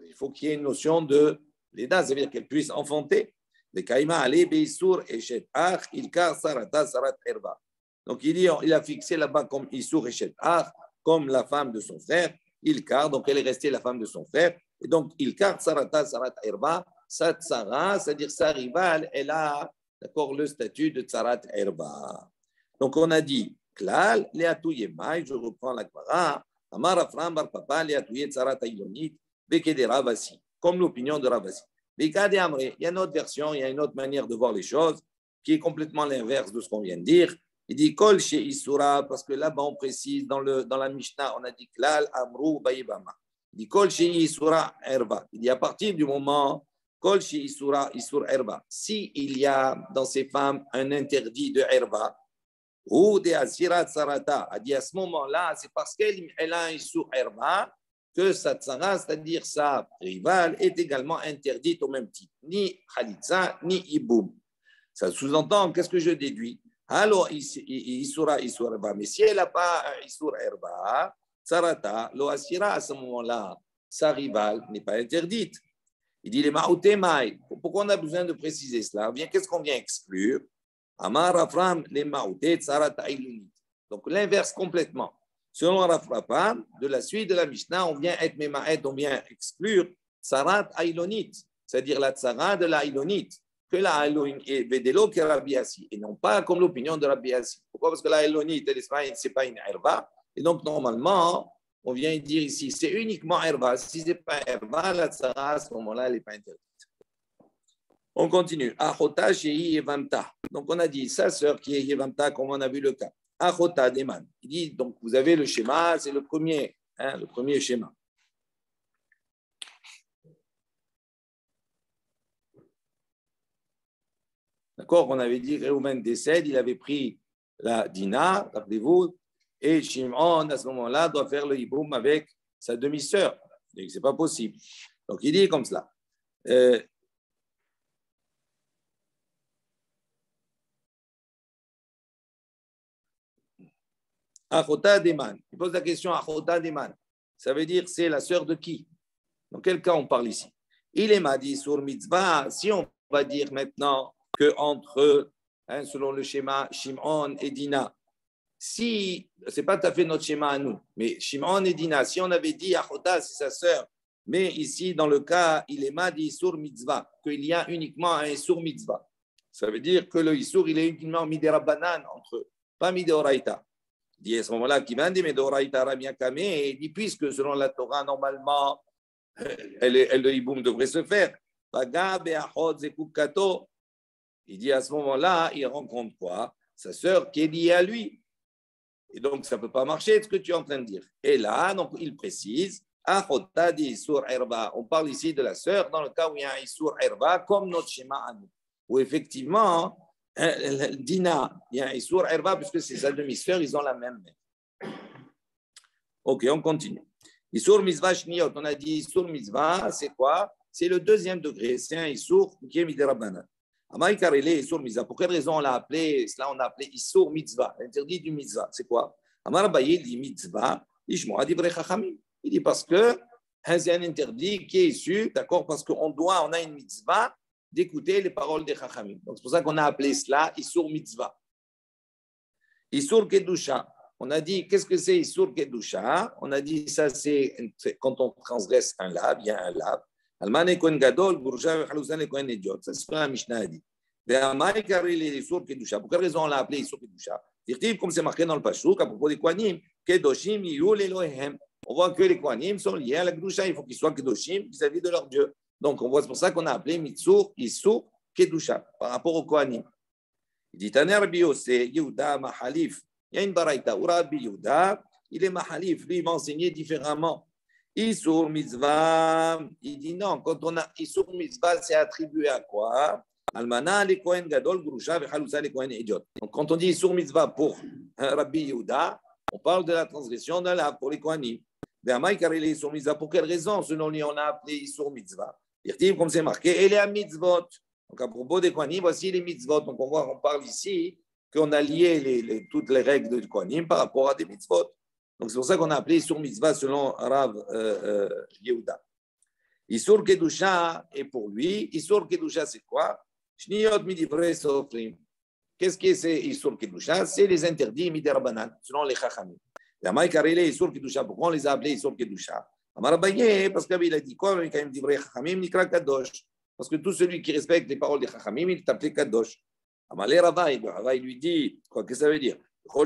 Il faut qu'il y ait une notion de l'Eda, c'est-à-dire qu'elle puisse enfanter. Le Kaima Ale Beisur Eshet Ach, Ilkar Sarata Sarat Erba. Donc il a fixé là-bas comme Isur Eshet Ach, comme la femme de son frère, Ilkar, donc elle est restée la femme de son frère. Et donc Ilkar Sarata Sarat Erba, sa tsara, c'est-à-dire sa rivale, elle a, d'accord, le statut de Tsarat Erba. Donc on a dit Klal, Leatouye Mai, je reprends la Gemara, Amar Afram Bar Papa, Leatouye Tsarat Ailonit, Bekede Ravasi, comme l'opinion de Ravasi. Il y a une autre version, il y a une autre manière de voir les choses qui est complètement l'inverse de ce qu'on vient de dire. Il dit Kol chez Isura, parce que là-bas on précise dans la Mishnah, on a dit Klal Amrou Baïbama. Il dit Kol chez Isura Erba. Il dit à partir du moment Kol chez Isura Isur Erba, si il y a dans ces femmes un interdit de Erba, ou de Asirat Sarata, a dit à ce moment-là, c'est parce qu'elle a un Isur Erba que sa tsara, c'est-à-dire sa rivale, est également interdite au même titre. Ni Khalitsa, ni Iboum. Ça sous-entend, qu'est-ce que je déduis? Alors, Isura, Isur Erba. Mais si elle n'a pas un Isur Erba, Sarata, lo Asira, à ce moment-là, sa rivale n'est pas interdite. Il dit les Maoutémaï. Pourquoi on a besoin de préciser cela? Bien, qu'est-ce qu'on vient exclure? Amar Afram, les Maouté, Sarata Ilunit. Donc, l'inverse complètement. Selon Rafrapam, de la suite de la Mishnah, on vient être Memaet, on vient exclure Tsarat Ailonit, c'est-à-dire la Tsara de la Ailonit, que la Ailonit est Vedelo que Rabbi Assi, et non pas comme l'opinion de Rabbi Assi. Pourquoi? Parce que la Ailonit, ce n'est pas une Herba, et donc normalement, on vient dire ici, c'est uniquement Herba. Si ce n'est pas Herba, la Tsara, à ce moment-là, elle n'est pas interdite. On continue. Achota Shei Yevamta. Donc on a dit sa sœur qui est Yevamta, comme on a vu le cas. Achota Deman. Il dit, donc vous avez le schéma, c'est le premier schéma. D'accord, on avait dit que Réhouven décède, il avait pris la Dina, rappelez-vous, et Shimon, à ce moment-là, doit faire le hiboum avec sa demi-sœur. Ce n'est pas possible. Donc il dit comme cela. Achota Deman. Il pose la question Achota Deman. Ça veut dire c'est la sœur de qui? Dans quel cas on parle ici? Il est m'a dit sur mitzvah. Si on va dire maintenant que entre, selon le schéma Shimon et Dina, si c'est pas tout à fait notre schéma à nous, mais Shimon et Dina, si on avait dit Achota c'est sa sœur, mais ici dans le cas il est m'a dit sur mitzvah qu'il y a uniquement un sur mitzvah. Ça veut dire que le isur il est uniquement midérabanan entre eux, pas midéoraïta. Il dit à ce moment-là, qui vient de Medoraïta Ramiakame, et il dit, puisque selon la Torah, normalement, le hiboum devrait se faire. Il dit à ce moment-là, il rencontre quoi? Sa sœur qui est liée à lui. Et donc, ça ne peut pas marcher, ce que tu es en train de dire. Et là, donc, il précise, on parle ici de la sœur dans le cas où il y a un Isur Erba, comme notre schéma à nous. Où effectivement, Dina, il y a un Isur Erba, puisque c'est sa demi-sœur, ils ont la même mère. Ok, on continue. Isur Mizvah Shniot, on a dit Isur Mizvah, c'est quoi? C'est le deuxième degré, c'est un Isur qui est Miderabanan. Amaïkarele Isur Mizvah, pour quelle raison on l'a appelé, cela on a appelé Isur Mitzvah, l'interdit du Mitzvah, c'est quoi? Amar Abaye dit Mitzvah, Ishmoa Divrei Chachamim. Il dit parce que c'est un interdit qui est issu, d'accord, parce qu'on a une Mitzvah d'écouter les paroles des Chachamim. Donc, c'est pour ça qu'on a appelé cela Isur Mitzvah. Isur Kedusha. On a dit, qu'est-ce que c'est Isur Kedusha? On a dit, ça, c'est quand on transgresse un lab, il y a un lab. Alman Kohen Gadol, Bourja, Halousan Kohen Ediot. Ça, c'est ce que la Mishnah a dit. Isur Kedusha. Pour quelle raison on l'a appelé Isur Kedusha? Comme c'est marqué dans le Pashouk, à propos des Kohanim, Kedoshim Yul Elohem. On voit que les Kohanim sont liés à la Kedusha. Il faut qu'ils soient Kedoshim vis-à-vis de leur Dieu. Donc, on voit, c'est pour ça qu'on a appelé Mitzur, Isur, Kedusha, par rapport au Kohanim. Il dit, Taner Rabbi Yossé, Yehuda, Mahalif. Il y a une baraïta, où Rabbi Yehuda, il est Mahalif, lui, il va enseigner différemment. Isur Mitzvah, il dit non, quand on a Isur Mitzvah, c'est attribué à quoi? Almana, les Kohen Gadol, Grusha, Vechalousa, les Kohen Idiot. Donc, quand on dit Isur Mitzvah pour Rabbi Yehuda, on parle de la transgression d'un lave pour les Kohanim. Pour quelle raison, selon lui, on a appelé Isur Mitzvah? Dirtiv, comme c'est marqué, et les mitzvot. Donc, à propos des Kohanim, voici les mitzvot. Donc, on parle ici qu'on a lié toutes les règles de Kohanim par rapport à des mitzvot. Donc, c'est pour ça qu'on a appelé Isur Mitzvah selon Rav Yehuda. Isur Kedusha, et pour lui, Isur Kedusha, c'est quoi? Shniyot midivrei sofrim. Qu'est-ce que c'est Isur Kedusha? C'est les interdits midirabanan, selon les Chachamim. La Maïkarele Isur Kedusha, pourquoi on les a appelés Isur Kedusha? Amar Abaye, parce qu'il a dit quoi? Quand même divrei Chachamim, nikra kadosh. Parce que tout celui qui respecte les paroles des Chachamim, il est appelé kadosh. Amalé Rava, il lui dit, quoi, qu'est-ce que ça veut dire? Ça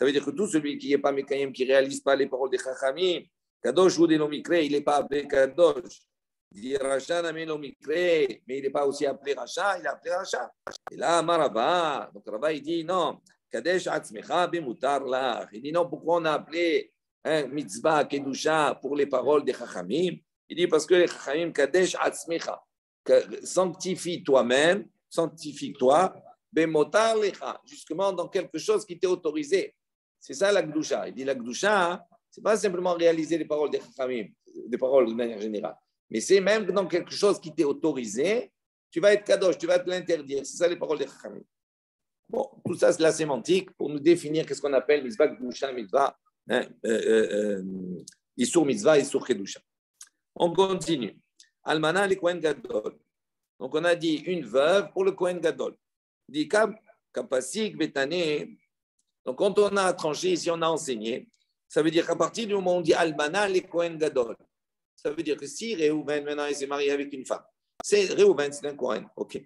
veut dire que tout celui qui n'est pas Mekayem, qui ne réalise pas les paroles des Chachamim, Kadosh ou des Mikre, il n'est pas appelé Kadosh. Il dit Racha n'amène Mikre, mais il n'est pas aussi appelé Racha, il est appelé Racha. Et là, Marava, donc Rava, il dit non, Kadesh Atzmecha Bemutar Lach. Il dit non, pourquoi on a appelé Mitzvah Kedusha pour les paroles des Chachamim? Il dit parce que les Chachamim, Kadesh Atzmecha, sanctifie toi-même, sanctifie-toi. Bemotar lecha, justement dans quelque chose qui t'est autorisé. C'est ça la Gdusha. Il dit la Gdusha, c'est pas simplement réaliser les paroles des Chachamim, des paroles de manière générale, mais c'est même dans quelque chose qui t'est autorisé, tu vas être kadosh, tu vas te l'interdire. C'est ça les paroles des Chachamim. Bon, tout ça c'est la sémantique pour nous définir qu'est-ce qu'on appelle mitzvah Gdusha, mitzvah, Isur mitzvah, Isur kedusha. On continue. Almana le Kohen Gadol. Donc on a dit une veuve pour le Kohen Gadol. Dit Kapasik, Betane. Donc, quand on a tranché, ici on a enseigné, ça veut dire qu'à partir du moment où on dit Almana, les Kohen Gadol, ça veut dire que si Réhouven, maintenant, il s'est marié avec une femme, Réhouven, c'est un Kohen, ok.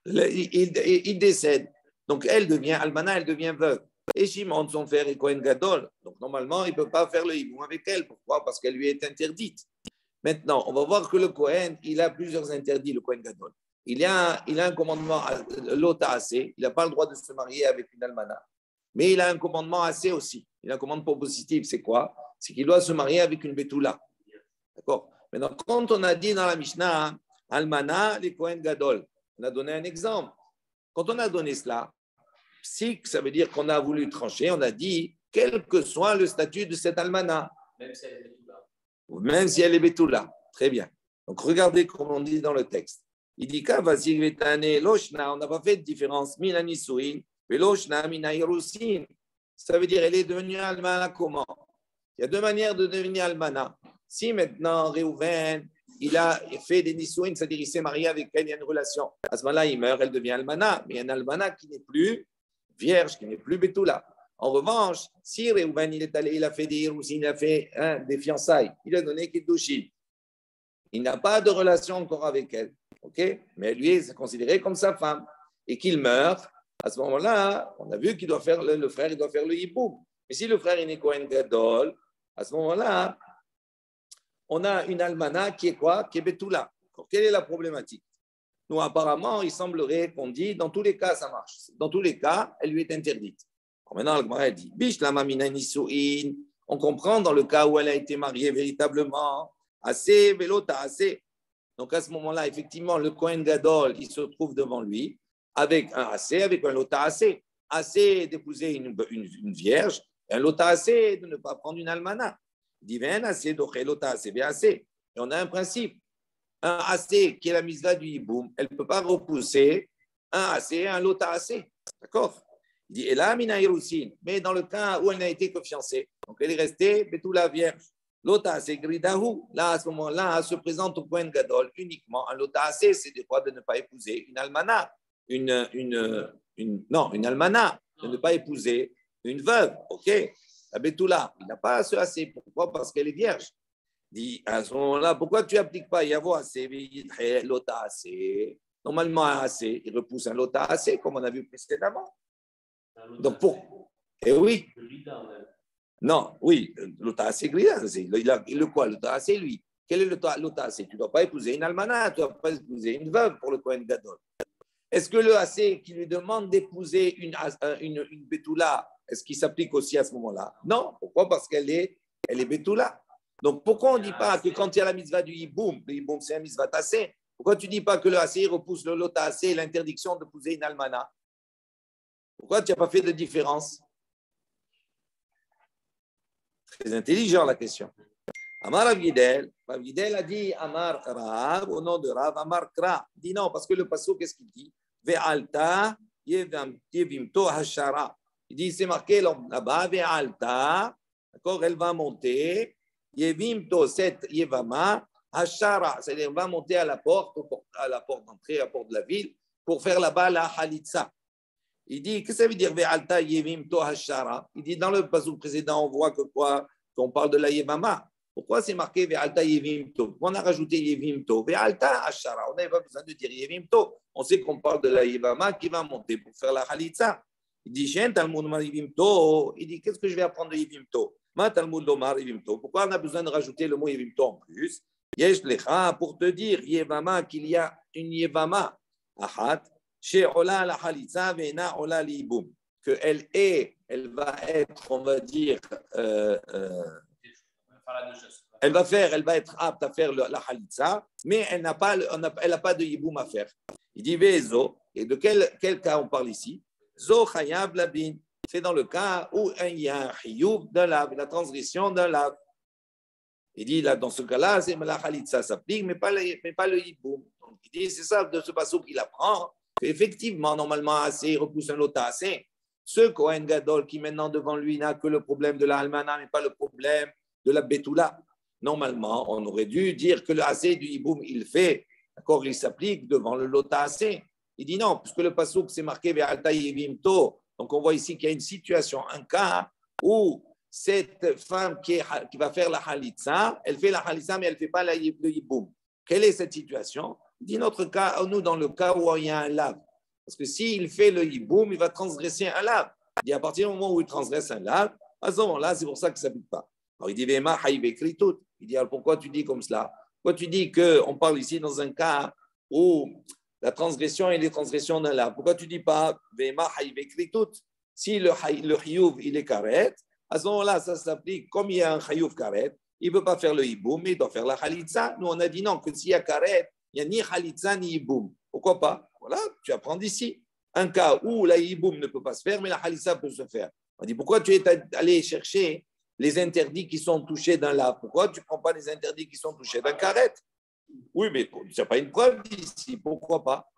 Il décède, donc elle devient Almana, elle devient veuve. Et Shimon, son frère, est Kohen Gadol, donc normalement, il ne peut pas faire le hiboum avec elle. Pourquoi? Parce qu'elle lui est interdite. Maintenant, on va voir que le Kohen, il a plusieurs interdits, le Kohen Gadol. Il a un commandement, l'ota assez, il n'a pas le droit de se marier avec une almana. Mais il a un commandement assez aussi. Il a un commandement positif, c'est quoi? C'est qu'il doit se marier avec une betula. D'accord? Maintenant, quand on a dit dans la Mishnah, almana, les Kohen Gadol, on a donné un exemple. Quand on a donné cela, psik, ça veut dire qu'on a voulu trancher, on a dit, quel que soit le statut de cette almana. Même si elle est betula. Même si elle est betula. Très bien. Donc, regardez comme on dit dans le texte. Il dit on n'a pas fait de différence. Mina nisuin, veloshna mina irusin. Ça veut dire elle est devenue almana comment? Il y a deux manières de devenir almana. Si maintenant Réhouven, il a fait des nisuin, c'est-à-dire il s'est marié avec elle, il y a une relation. À ce moment-là, il meurt, elle devient almana. Mais il y a une almana qui n'est plus vierge, qui n'est plus betula. En revanche, si Réhouven, il est allé, il a fait des irusin, il a fait des fiançailles, il a donné Kiddushin. Il n'a pas de relation encore avec elle. Okay? Mais lui, c'est considéré comme sa femme. Et qu'il meurt, à ce moment-là, on a vu qu'il doit faire le frère, il doit faire le hiboum. Mais si le frère est Kohen Gadol, à ce moment-là, on a une almana qui est quoi? Qui est betula. Quelle est la problématique? Nous, apparemment, il semblerait qu'on dit, dans tous les cas, ça marche. Dans tous les cas, elle lui est interdite. Alors maintenant, le Gemara dit, Bish la mamina nisuin. On comprend dans le cas où elle a été mariée véritablement, assez, velota, assez. Donc à ce moment-là, effectivement, le Kohen Gadol, il se trouve devant lui avec un assez, avec un lota assez. Assez d'épouser une vierge, et un lota assez de ne pas prendre une almana. Divin assez, donc lota assez, bien assez. Et on a un principe. Un assez qui est la misva du hiboum, elle ne peut pas repousser un assez, un lota assez. D'accord? Il dit, et là, mina irusin. Mais dans le cas où elle n'a été que fiancée, donc elle est restée betula vierge. Lota, c'est gridahu. Là, à ce moment-là, se présente au Kohen Gadol uniquement un lota assez, c'est de quoi? De ne pas épouser une almana. Une almana, de ne pas épouser une veuve. Ok? La betula, il n'a pas ce assez. Pourquoi? Parce qu'elle est vierge. Dit, à ce moment-là, pourquoi tu n'appliques pas Yavo assez, lota assez? Normalement, un assez, il repousse un lota assez, comme on a vu précédemment. Donc, pour. Et oui. Non, oui, l'ota c'est grida. Le quoi? L'ota c'est lui. Quel est l'ota c'est? Tu ne dois pas épouser une almana, tu ne dois pas épouser une veuve pour le Kohen Gadol. Est-ce que le assez qui lui demande d'épouser une betula, est-ce qu'il s'applique aussi à ce moment-là? Non. Pourquoi? Parce qu'elle est betula. Donc pourquoi on ne dit pas que quand il y a la mitzvah du hiboum, le hiboum c'est un mitzvah tassé, pourquoi tu ne dis pas que le assez repousse le lota assez et l'interdiction d'épouser une almana? Pourquoi tu n'as pas fait de différence? Très intelligent la question. Amar Rav Gidel a dit Amar Rav, au nom de Rav, Amar Kra. Il dit non, parce que le pasuk, qu'est-ce qu'il dit? Ve'alta yevimto hashara. Il dit, c'est marqué là-bas, Ve'alta, d'accord, elle va monter, yevimto, cette yevama, hashara, c'est-à-dire elle va monter à la porte d'entrée, à la porte de la ville, pour faire là-bas la halitza. Il dit, qu'est-ce que ça veut dire Ve'alta yevimto hashara? Il dit, dans le pasuk précédent, on voit que quoi? Qu'on parle de la yevama. Pourquoi c'est marqué Ve'alta yevimto? Pourquoi on a rajouté yevimto? Ve'alta hashara. On n'avait pas besoin de dire yevimto. On sait qu'on parle de la yevama qui va monter pour faire la halitza. Il dit, il dit, qu'est-ce que je vais apprendre de yevimto? Pourquoi on a besoin de rajouter le mot yevimto en plus? Yesh lecha, pour te dire, yevama, qu'il y a une yevama, ahat, chez ola la halitza, vena ola liboum, qu'elle va être, on va dire, elle va être apte à faire la halitza, mais elle n'a pas de yiboum à faire. Il dit, Vezo, et de quel cas on parle ici? Zo chayav labin, c'est dans le cas où il y a un chiyuv d'un lave, la transgression d'un lave. Il dit, là, dans ce cas-là, c'est la halitza s'applique, mais pas le yiboum. Donc, il dit, c'est ça, de ce passage qu'il apprend, qu'effectivement, normalement, assez, il repousse un lot assez. Ce Kohen Gadol qui maintenant devant lui n'a que le problème de la almana, mais pas le problème de la betula. Normalement, on aurait dû dire que le assez du yiboum, il fait, d'accord, il s'applique devant le lot assez. Il dit non, puisque le pasuk c'est marqué Ve'alta yevimto. Donc on voit ici qu'il y a une situation, un cas où cette femme qui va faire la halitza, elle fait la halitza, mais elle ne fait pas le yiboum. Quelle est cette situation? Il dit notre cas, nous, dans le cas où il y a un lave. Parce que s'il fait le yiboum, il va transgresser un lave. Il dit à partir du moment où il transgresse un lave, à ce moment-là, c'est pour ça que ça ne s'applique pas. Alors il dit Vema haïbekri tout. Il dit alors pourquoi tu dis comme cela? Pourquoi tu dis qu'on parle ici dans un cas où la transgression et les transgressions d'un lave? Pourquoi tu ne dis pas Vema haïbekri tout? Si le chiyuv il est karet, à ce moment-là, ça s'applique comme il y a un chiyuv karet, il ne peut pas faire le hiboum, mais il doit faire la halitza. Nous, on a dit non, que s'il y a karet, il n'y a ni halitza ni hiboum. Pourquoi pas? Voilà, tu apprends d'ici. Un cas où la hiboum ne peut pas se faire, mais la halitza peut se faire. On dit pourquoi tu es allé chercher les interdits qui sont touchés d'un lave? Pourquoi tu ne prends pas les interdits qui sont touchés d'un karet? Oui, mais il n'y a pas une preuve d'ici. Pourquoi pas?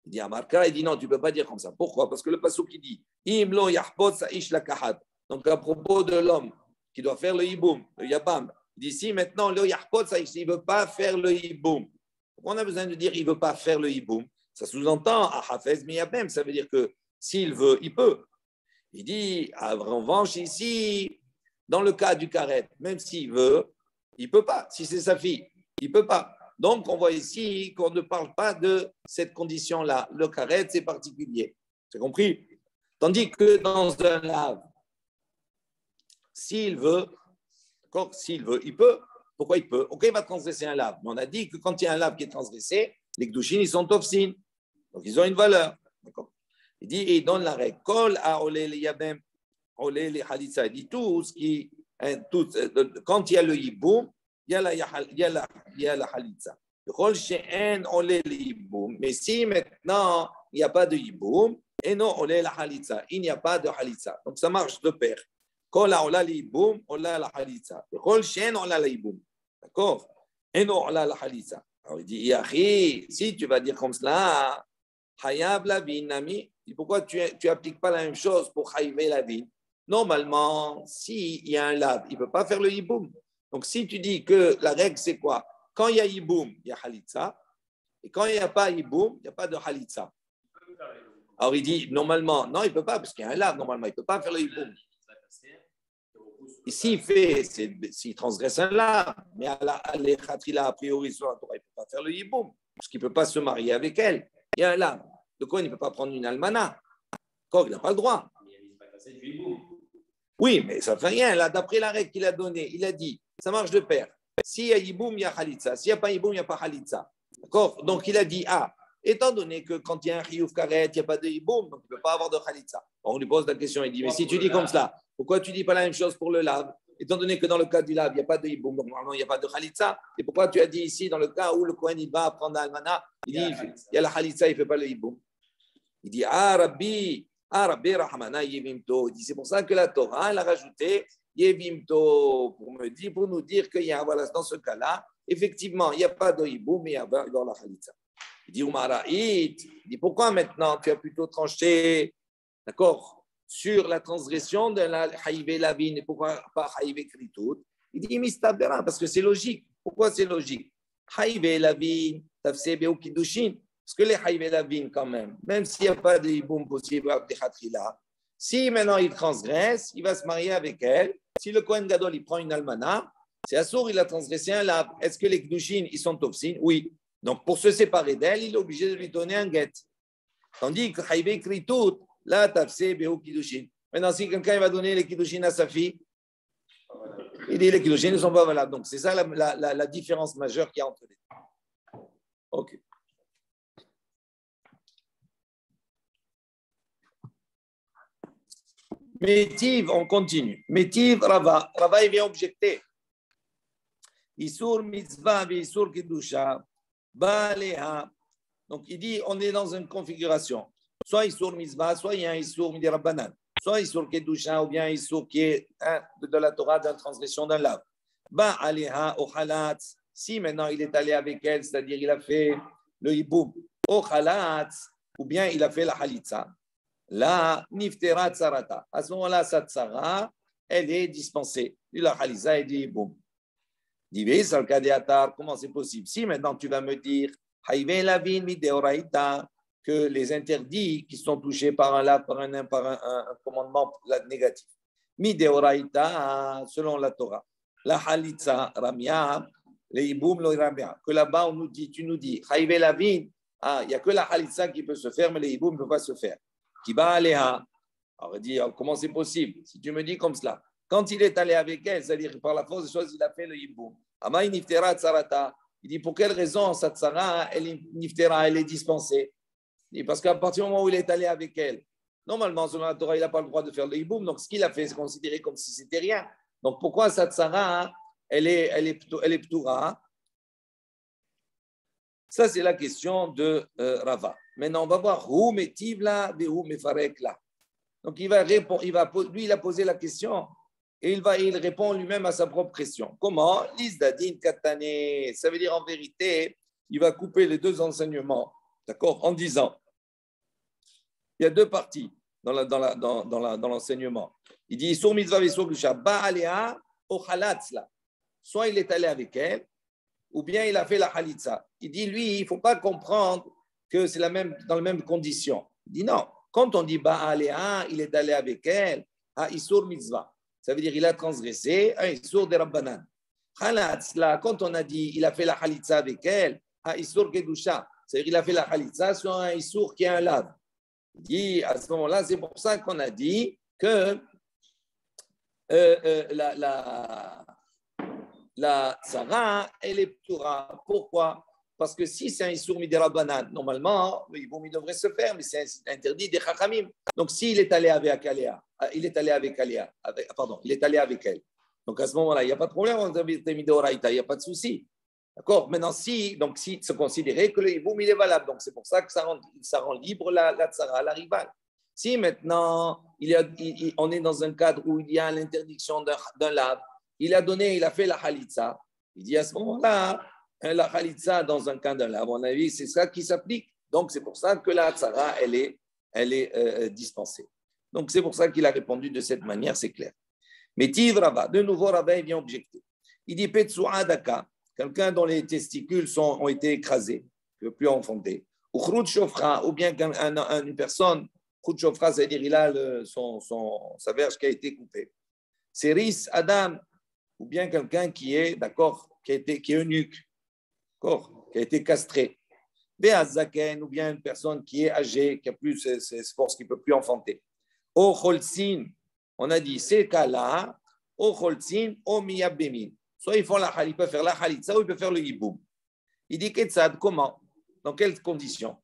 Il dit à Marka, il dit non, tu ne peux pas dire comme ça. Pourquoi? Parce que le pasuk qui dit Imlo yahpot sa'ish la kahat. Donc à propos de l'homme qui doit faire le hiboum, le yabam, il dit ici maintenant, le yahpot sa'ish, il ne veut pas faire le hiboum. Pourquoi on a besoin de dire il ne veut pas faire le hiboum? Ça sous-entend à hafez miyabem, ça veut dire que s'il veut, il peut. Il dit en revanche ici, dans le cas du karet, même s'il veut, il ne peut pas. Si c'est sa fille, il ne peut pas. Donc, on voit ici qu'on ne parle pas de cette condition-là. Le karet, c'est particulier. C'est compris? Tandis que dans un lave, s'il veut, d'accord, s'il veut, il peut. Pourquoi il peut? Ok, il va transgresser un lave. Mais on a dit que quand il y a un lave qui est transgressé, les gdouchines, ils sont tofsines. Donc, ils ont une valeur. D'accord? Il dit, et il donne la règle. Kol a olé le yabem, olé le halitza. Il dit tout ce qui, quand il y a le yiboum, il y a la halitza. Mais si maintenant il n'y a pas de yiboum, et non, olé la halitza. Il n'y a pas de halitza. Donc, ça marche de pair. Kol a olé le yiboum, olé la halitza. Kol shen olé le yiboum. D'accord? Et non, olé la halitza. Alors, il dit, Yahi, si tu vas dire comme cela, Hayab la nami. Pourquoi tu n'appliques pas la même chose pour Hayvé la vin? Normalement, s'il y a un lave, il ne peut pas faire le hiboum. Donc, si tu dis que la règle, c'est quoi? Quand il y a hiboum, il y a halitza. Et quand il n'y a pas hiboum, il n'y a pas de halitza. Alors, il dit, normalement, non, il ne peut pas, parce qu'il y a un lave, normalement, il ne peut pas faire le hiboum. Et s'il transgresse un lave, mais à l'Echatila, a priori, sur la Torah, il ne peut pas faire le hiboum, parce qu'il ne peut pas se marier avec elle. Il y a un lave. De quoi il ne peut pas prendre une almana? Quoi, il n'a pas le droit. Oui, mais ça ne fait rien. Là, d'après la règle qu'il a donnée, il a dit, ça marche de pair. S'il y a hiboum, il y a halitza. S'il n'y a pas hiboum, il n'y a pas halitza. D'accord? Donc, il a dit, étant donné que quand il y a un chiyuv karet, il n'y a pas de hiboum, donc il ne peut pas avoir de halitza. On lui pose la question, il dit, mais si tu dis comme cela, pourquoi tu ne dis pas la même chose pour le lave? Étant donné que dans le cas du lave, il n'y a pas de hiboum, donc normalement, il n'y a pas de halitza. Et pourquoi tu as dit ici, dans le cas où le Kohen, il va prendre l'almana, il dit, il y a la halitza, il ne fait pas le hiboum. Il dit, Rabbi Rahmana Yevimto. Il dit, c'est pour ça que la Torah, elle a rajouté Yevimto, pour nous dire qu'il y a, voilà, dans ce cas-là, effectivement, il n'y a pas de hibou, mais il y a dans la khalitza. Il dit, il dit, pourquoi maintenant tu as plutôt tranché, d'accord, sur la transgression de la haïvé lavine et pourquoi pas haïvé kritout? Il dit, mistabera, parce que c'est logique. Pourquoi c'est logique? Haïvé lavine, tafsebe ou kiddushin. Parce que les haïvé lavine, quand même s'il n'y a pas de hiboum possible, si maintenant il transgresse, il va se marier avec elle. Si le Kohen Gadol, il prend une almana, c'est assour, il a transgressé un lave. Est-ce que les kdushin, ils sont tofsin? Oui. Donc, pour se séparer d'elle, il est obligé de lui donner un guet. Tandis que haïvé écrit tout, là, tafsé, béou, kiddushin. Maintenant, si quelqu'un va donner les kiddushin à sa fille, il dit les kiddushin ne sont pas valables. Donc, c'est ça la différence majeure qu'il y a entre les deux. OK. Métiv, on continue. Métiv, Rava. Rava, il vient objecter. Isur mitzvah, isur kedusha, baleha. Donc, il dit, on est dans une configuration. Soit isur mitzvah, soit il y a un isur midirabanan. Soit isur kedusha, ou bien un isur qui est de la Torah, d'une transgression d'un lave. Baleha, au halatz. Si maintenant il est allé avec elle, c'est-à-dire il a fait le hiboum au halatz, ou bien il a fait la halitza. La niftera tsarata. À ce moment-là, sa tsara, elle est dispensée. La haliza est dit boum. Divis al kadiatar, comment c'est possible? Si maintenant tu vas me dire, haïvé la vin mideoraita, que les interdits qui sont touchés par un commandement négatif, mideoraita, selon la Torah, la halitza ramia, les iboum lo ramia, que là-bas on nous dit, tu nous dis, haïvé la vin, il n'y a que la halitza qui peut se faire, mais les iboum ne peuvent pas se faire. Qui va aller à. Alors, il dit, comment c'est possible? Si tu me dis comme cela, quand il est allé avec elle, c'est-à-dire par la force des choses, il a fait le hiboum. Amaï niftera tsarata. Il dit, pour quelle raison cette tsara, elle est dispensée? Il dit, parce qu'à partir du moment où il est allé avec elle, normalement, selon la Torah, il n'a pas le droit de faire le hiboum. Donc, ce qu'il a fait, c'est considéré comme si c'était rien. Donc, pourquoi cette tsara, elle est ptoura? Ça, c'est la question de Rava. Maintenant, on va voir où métiv là, où mefarek là. Donc, il va répondre, lui, il a posé la question et il répond lui-même à sa propre question. Comment? L'isdadin katane. Ça veut dire en vérité, il va couper les deux enseignements, d'accord, en disant il y a deux parties dans l'enseignement. Il dit sur mitzvah et sur gusha ba'alea o halatz là. Soit il est allé avec elle, ou bien il a fait la halitza. Il dit, lui, il ne faut pas comprendre que c'est dans les mêmes conditions. Il dit non. Quand on dit ba'alea, il est allé avec elle, à isur mitzvah. Ça veut dire il a transgressé un isur de rabbanan. Halatz, là, quand on a dit il a fait la halitza avec elle, à isur kedusha. C'est-à-dire il a fait la halitza sur un isur qui est un lave. Il dit, à ce moment-là, c'est pour ça qu'on a dit que la tsara, elle est ptoura. Pourquoi? Parce que si c'est un issour midirabanan, normalement, le hiboum il devrait se faire, mais c'est interdit des chachamim. Donc, s'il est allé avec Aléa, il est allé avec elle. Donc, à ce moment-là, il n'y a pas de problème en termes de midoraita, il n'y a pas de souci. D'accord? Maintenant, si se considérait que le hiboum il est valable, donc c'est pour ça que ça rend libre la tsara, la rivale. Si maintenant, on est dans un cadre où il y a l'interdiction d'un lave, il a fait la halitza. Il dit à ce moment-là, la halitza dans un cas d'un lave, à mon avis, c'est ça qui s'applique. Donc, c'est pour ça que la tsara, elle est dispensée. Donc, c'est pour ça qu'il a répondu de cette manière, c'est clair. Mais Tiv Rava, de nouveau, Rava, il vient objecter. Il dit Petsu'a Daka, quelqu'un dont les testicules ont été écrasés, ne peut plus enfanter. Ou Khrout Shofra, ou bien une personne, Khrout Shofra, c'est-à-dire il a sa verge qui a été coupée. Seris Adam, ou bien quelqu'un qui est, d'accord, qui est eunuque, d'accord, qui a été castré. Be'azaken, ou bien une personne qui est âgée, qui a plus ses forces, qui ne peut plus enfanter. O Cholzin, on a dit, ces cas-là, O Cholzin, O Miyabemin. Soit il peut faire la halitza, ou il peut faire le hiboum. Il dit, Ketsad, comment? Dans quelles conditions?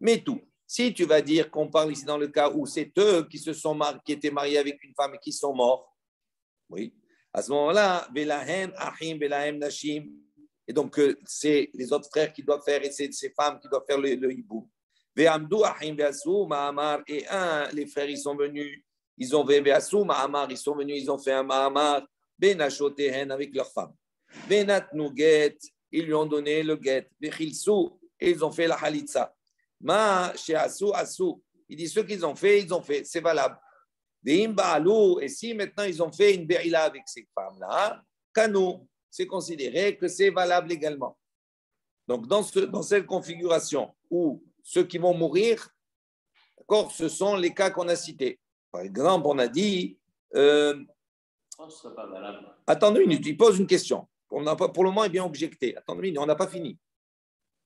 Mais tout. Si tu vas dire qu'on parle ici dans le cas où c'est eux qui étaient mariés avec une femme et qui sont morts, oui. À ce moment-là, Velahem, Achim, Velahem, Nashim. Et donc, c'est les autres frères qui doivent faire, et c'est ces femmes qui doivent faire le hiboum. Vehamdou, Achim, Veasou, Mahamar, et les frères, ils sont venus Ils ont fait Be'asou Ma'amar, ils sont venus, ils ont fait un Ma'amar, Benachotehen avec leur femme. Benatnu get, ils lui ont donné le get. Bechilsou, et ils ont fait la Halitza. Ma, chez Asou, Asou. Il dit ce qu'ils ont fait, c'est valable. Ve'im Ba'alou, et si maintenant ils ont fait une Be'ila avec ces femmes-là, Kanou, c'est considéré que c'est valable également. Donc, dans cette configuration où ceux qui vont mourir, d'accord, ce sont les cas qu'on a cités. Par exemple, on a dit. Attendez une minute, il pose une question. On n'a pas, pour le moment, il est bien objecté. Attendez une minute, on n'a pas fini.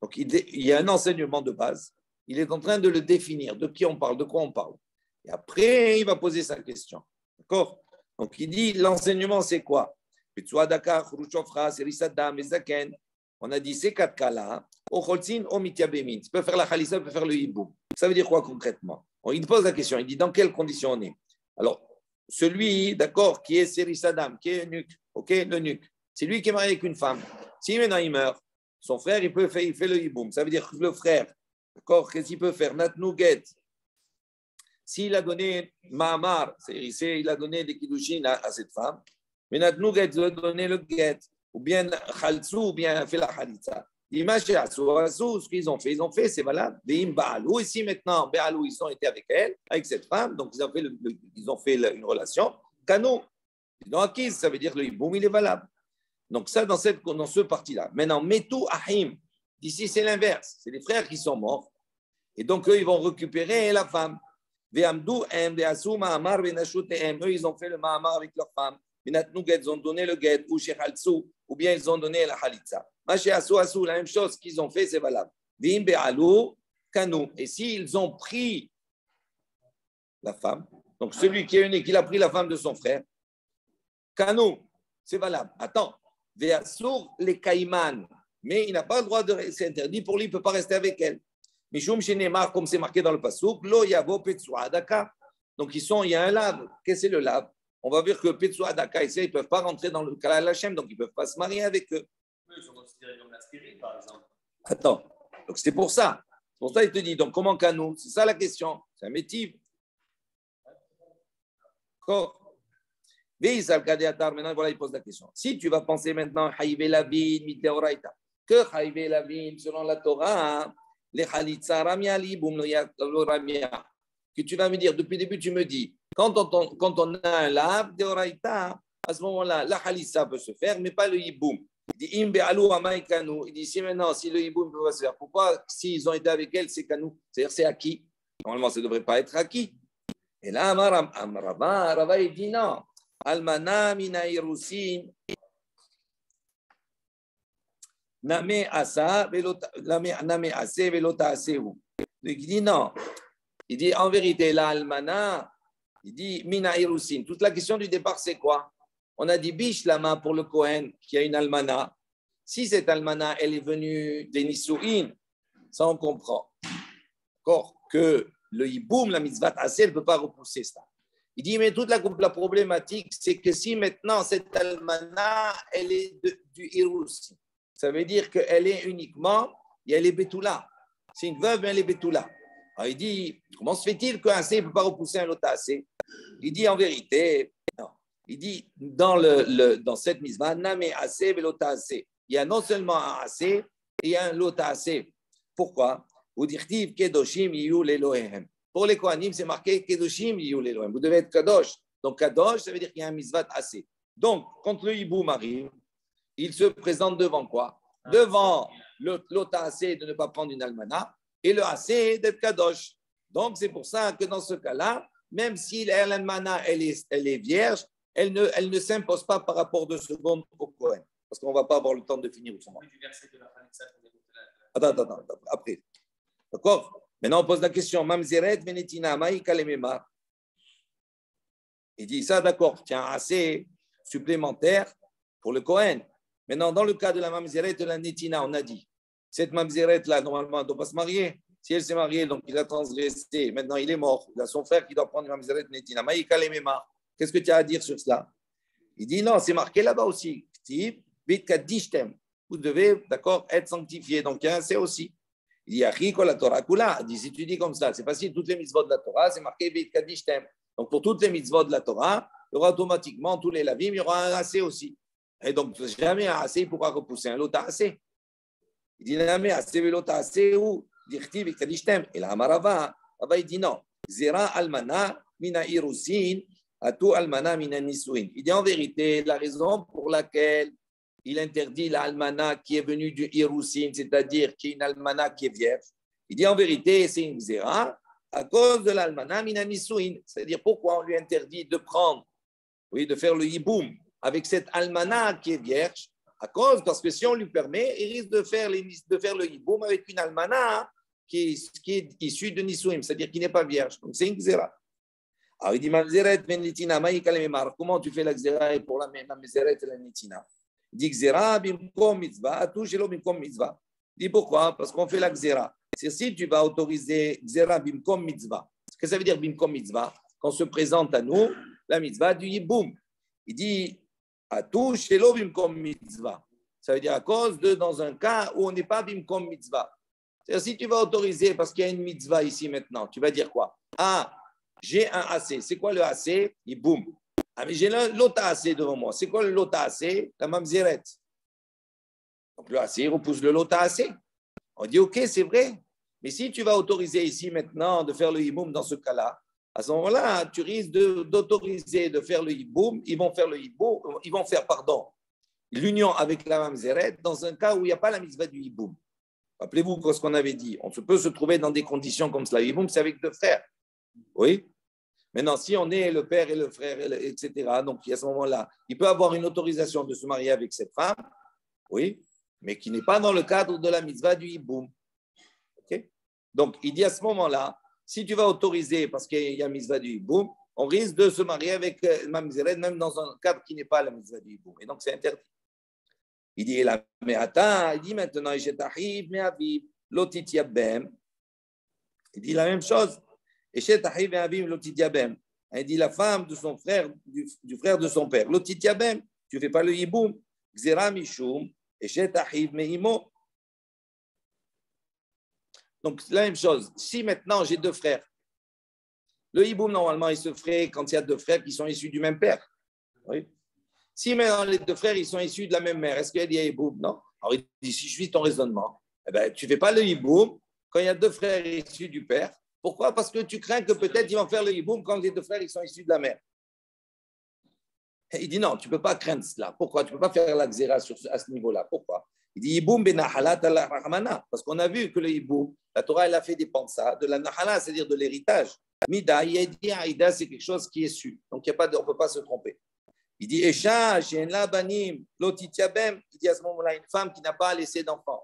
Donc, il y a un enseignement de base. Il est en train de le définir. De qui on parle, de quoi on parle. Et après, il va poser sa question. D'accord? Donc, il dit l'enseignement, c'est quoi? On a dit ces quatre cas-là. Tu peux faire la khalissa, tu peux faire le hiboum. Ça veut dire quoi concrètement? Il pose la question, il dit dans quelles conditions on est? Alors, celui, d'accord, qui est Sérisadam, qui est eunuque, ok, l'eunuque, c'est lui qui est marié avec une femme. Si maintenant il meurt, son frère, il fait le hiboum. Ça veut dire que le frère, d'accord, qu'est-ce qu'il peut faire? Natnouget. S'il a donné Mahamar, il a donné des kiddushin à cette femme, mais Natnouget, il a donné le get, ou bien Khalsou, ou bien fait la Khalitza. Ce qu'ils ont fait, c'est valable. Et si maintenant, ils ont été avec elle, avec cette femme, donc ils ont fait une relation, Kano, ils ont acquis, ça veut dire que le hiboum, il est valable. Donc ça, dans ce parti-là. Maintenant, Metou Ahim, ici c'est l'inverse, c'est les frères qui sont morts, et donc eux, ils vont récupérer la femme. Eux, ils ont fait le Mahamar avec leur femme. Ils ont donné le get, ou bien ils ont donné la Halitza. La même chose qu'ils ont fait, c'est valable. Et s'ils ont pris la femme, donc celui qui est unique, il a pris la femme de son frère, Kanou, c'est valable. Attends, les Caïman, mais il n'a pas le droit c'est interdit pour lui, il ne peut pas rester avec elle. Mishum Shenemar, comme c'est marqué dans le Passouk, Lo Yavo Petsua Daka. Donc il y a un lave. Qu'est-ce que c'est le lave? On va dire que Petsua Daka, ils ne peuvent pas rentrer dans le Kalal Hashem, donc ils ne peuvent pas se marier avec eux. Ils sont considérés comme la stérile, par exemple. Attends, donc c'est pour ça. C'est pour ça qu'il te dit, donc comment Kanou? C'est ça la question. C'est un métier. Maintenant, voilà, il pose la question. Si tu vas penser maintenant, Haïvé Lavin, Miteoraita, que Haïvé Lavin, selon la Torah, les Khalitsa Ramia, Liboum, Ramia, que tu vas me dire, depuis le début, tu me dis, quand on a un lave, Deoraita, à ce moment-là, la Khalitsa peut se faire, mais pas le Hiboum. Il dit, Imbe Alou Amaïkanou. Il dit, si maintenant, si le Hiboum peut pas se faire, pourquoi, s'ils ont été avec elle, c'est Kanou? C'est-à-dire, c'est acquis. Normalement, ça ne devrait pas être acquis. Et là, Rava, il dit non. Almana mina irusin name asa name ase velota asehu. Il dit non. Il dit en vérité la almana. Il dit mina irusin. Toute la question du départ c'est quoi? On a dit bish lama pour le Kohen qui a une almana. Si cette almana elle est venue des nisouin, ça on comprend. D'accord? Que le hiboum, la mitzvah assez, elle ne peut pas repousser ça. Il dit, mais toute la problématique, c'est que si maintenant cette almana, elle est du hirous, ça veut dire qu'elle est uniquement, et elle est bétoula. C'est une veuve, mais elle est bétoula. Alors il dit, comment se fait-il qu'un assez ne peut pas repousser un autre assez? Il dit, en vérité, non. Il dit, dans cette mitzvah, namé assez, velota assez. Il y a non seulement un assez, et il y a un lota assez. Pourquoi? Pour les Kohanim, c'est marqué Kedoshim Yiyul Elohim. Vous devez être Kadosh. Donc, Kadosh, ça veut dire qu'il y a un mitzvah assez. Donc, quand le hiboum arrive, il se présente devant quoi? Devant l'autre assez de ne pas prendre une almana et le assez d'être Kadosh. Donc, c'est pour ça que dans ce cas-là, même si l'almana, elle est vierge, elle ne s'impose pas par rapport de seconde au Kohen. Parce qu'on ne va pas avoir le temps de finir autrement. Attends, après. D'accord? Maintenant, on pose la question. Mamzeret venetina maïka lemema. Il dit ça, d'accord. Tiens, assez supplémentaire pour le Kohen. Maintenant, dans le cas de la mamzeret de la netina, on a dit cette mamzeret-là, normalement, elle ne doit pas se marier. Si elle s'est mariée, donc il a transgressé. Maintenant, il est mort. Il a son frère qui doit prendre une mamzeret netina maïka lemema. Qu'est-ce que tu as à dire sur cela? Il dit non, c'est marqué là-bas aussi. Vous devez, d'accord, être sanctifié. Donc, il y a un c'est aussi. Il dit, la Torah kula. Il dit, si tu dis comme ça, c'est facile, toutes les mitzvot de la Torah, c'est marqué Beit Kadishtem. Donc, pour toutes les mitzvot de la Torah, il y aura automatiquement, tous les lavim, il y aura un assez aussi. Et donc, jamais un assez pourra repousser un lota assez. Il dit, jamais assez, lota assez, ou dirtiv et kadishtem. Et là, Amarava, il dit non. Zera almana mina irusin, atu almana mina nisuin. Il dit en vérité, la raison pour laquelle il interdit l'almana qui est venue du irusin, c'est-à-dire qui est une almana qui est vierge. Il dit en vérité, c'est une zera à cause de l'almana mina nisuin. C'est-à-dire pourquoi on lui interdit de prendre, oui, de faire le hiboum avec cette almana qui est vierge, à cause, parce que si on lui permet, il risque de faire le hiboum avec une almana qui est issue de nisuim, c'est-à-dire qui n'est pas vierge. Donc c'est une zera. Alors il dit, mamzeret ben nitina, comment tu fais la zera pour la mamzeret et la nitina? Il dit, zera bimkom mitzvah, atouchelo bimkom mitzvah. Il dit pourquoi? Parce qu'on fait la zera. C'est si tu vas autoriser zera bimkom mitzvah. Qu'est-ce que ça veut dire bimkom mitzvah? Quand se présente à nous la mitzvah du hiboum. Il dit, atouchelo bimkom mitzvah. Ça veut dire à cause de, dans un cas où on n'est pas bimkom mitzvah. C'est-à-dire, si tu vas autoriser, parce qu'il y a une mitzvah ici maintenant, tu vas dire quoi? Ah, j'ai un AC. C'est quoi le AC? Il boum. Ah, mais j'ai l'autre AC devant moi. C'est quoi le l'autre AC? La mamzeret. Donc le AC, il repousse le l'autre AC. On dit, OK, c'est vrai. Mais si tu vas autoriser ici maintenant de faire le hiboum dans ce cas-là, à ce moment-là, tu risques d'autoriser de faire le hiboum. Ils vont faire l'union avec la mamzeret dans un cas où il n'y a pas la mitzvah du hiboum. Rappelez-vous ce qu'on avait dit. On peut se trouver dans des conditions comme cela. Hiboum, c'est avec deux frères. Oui. Maintenant, si on est le père et le frère, etc., donc à ce moment-là, il peut avoir une autorisation de se marier avec cette femme, oui, mais qui n'est pas dans le cadre de la mitzvah du hiboum. Okay? Donc, il dit à ce moment-là, si tu vas autoriser, parce qu'il y a mitzvah du hiboum, on risque de se marier avec mamzeret, même dans un cadre qui n'est pas la mitzvah du hiboum. Et donc, c'est interdit. Il dit, il dit maintenant, il dit la même chose. Il dit la femme de son frère, du frère de son père. Tu ne fais pas le hiboum. Donc, la même chose. Si maintenant j'ai deux frères, le hiboum, normalement, il se ferait quand il y a deux frères qui sont issus du même père. Oui. Si maintenant les deux frères ils sont issus de la même mère, est-ce qu'il y a hiboum? Non. Alors il dit, si je suis ton raisonnement, eh ben, tu ne fais pas le hiboum quand il y a deux frères issus du père. Pourquoi? Parce que tu crains que peut-être ils vont faire le hiboum quand les deux frères ils sont issus de la mère. Et il dit non, tu ne peux pas craindre cela. Pourquoi? Tu ne peux pas faire la xéra à ce niveau-là. Pourquoi? Il dit hiboum benahalat ala rahmana. Parce qu'on a vu que le hiboum, la Torah elle a fait dépendre ça de la nahala, c'est-à-dire de l'héritage. Mida, Aïda, c'est quelque chose qui est su. Donc on ne peut pas se tromper. Il dit, Esha, Shenla Banim, Lotitiabem. Il dit à ce moment-là, une femme qui n'a pas laissé d'enfant.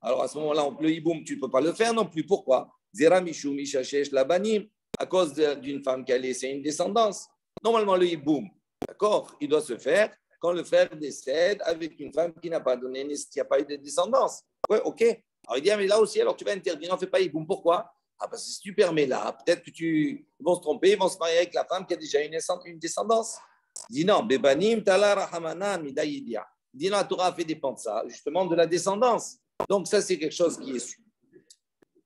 Alors à ce moment-là, le hiboum, tu ne peux pas le faire non plus. Pourquoi? Zera Mishum, Ishachesh, la Banim, à cause d'une femme qui a laissé une descendance. Normalement, le hiboum, d'accord, il doit se faire quand le frère décède avec une femme qui n'a pas donné, qui n'a pas eu de descendance. Ouais, ok. Alors il dit, ah, mais là aussi, alors tu vas interdire, on ne fait pas hiboum. Pourquoi? Ah, parce que si tu permets là, peut-être que ils vont se tromper, ils vont se marier avec la femme qui a déjà une descendance. Il dit non, Bebanim, Tala, Rahamanan, Midaïdia. Il dit non, la Torah a fait dépendre ça, justement, de la descendance. Donc, ça, c'est quelque chose qui est su.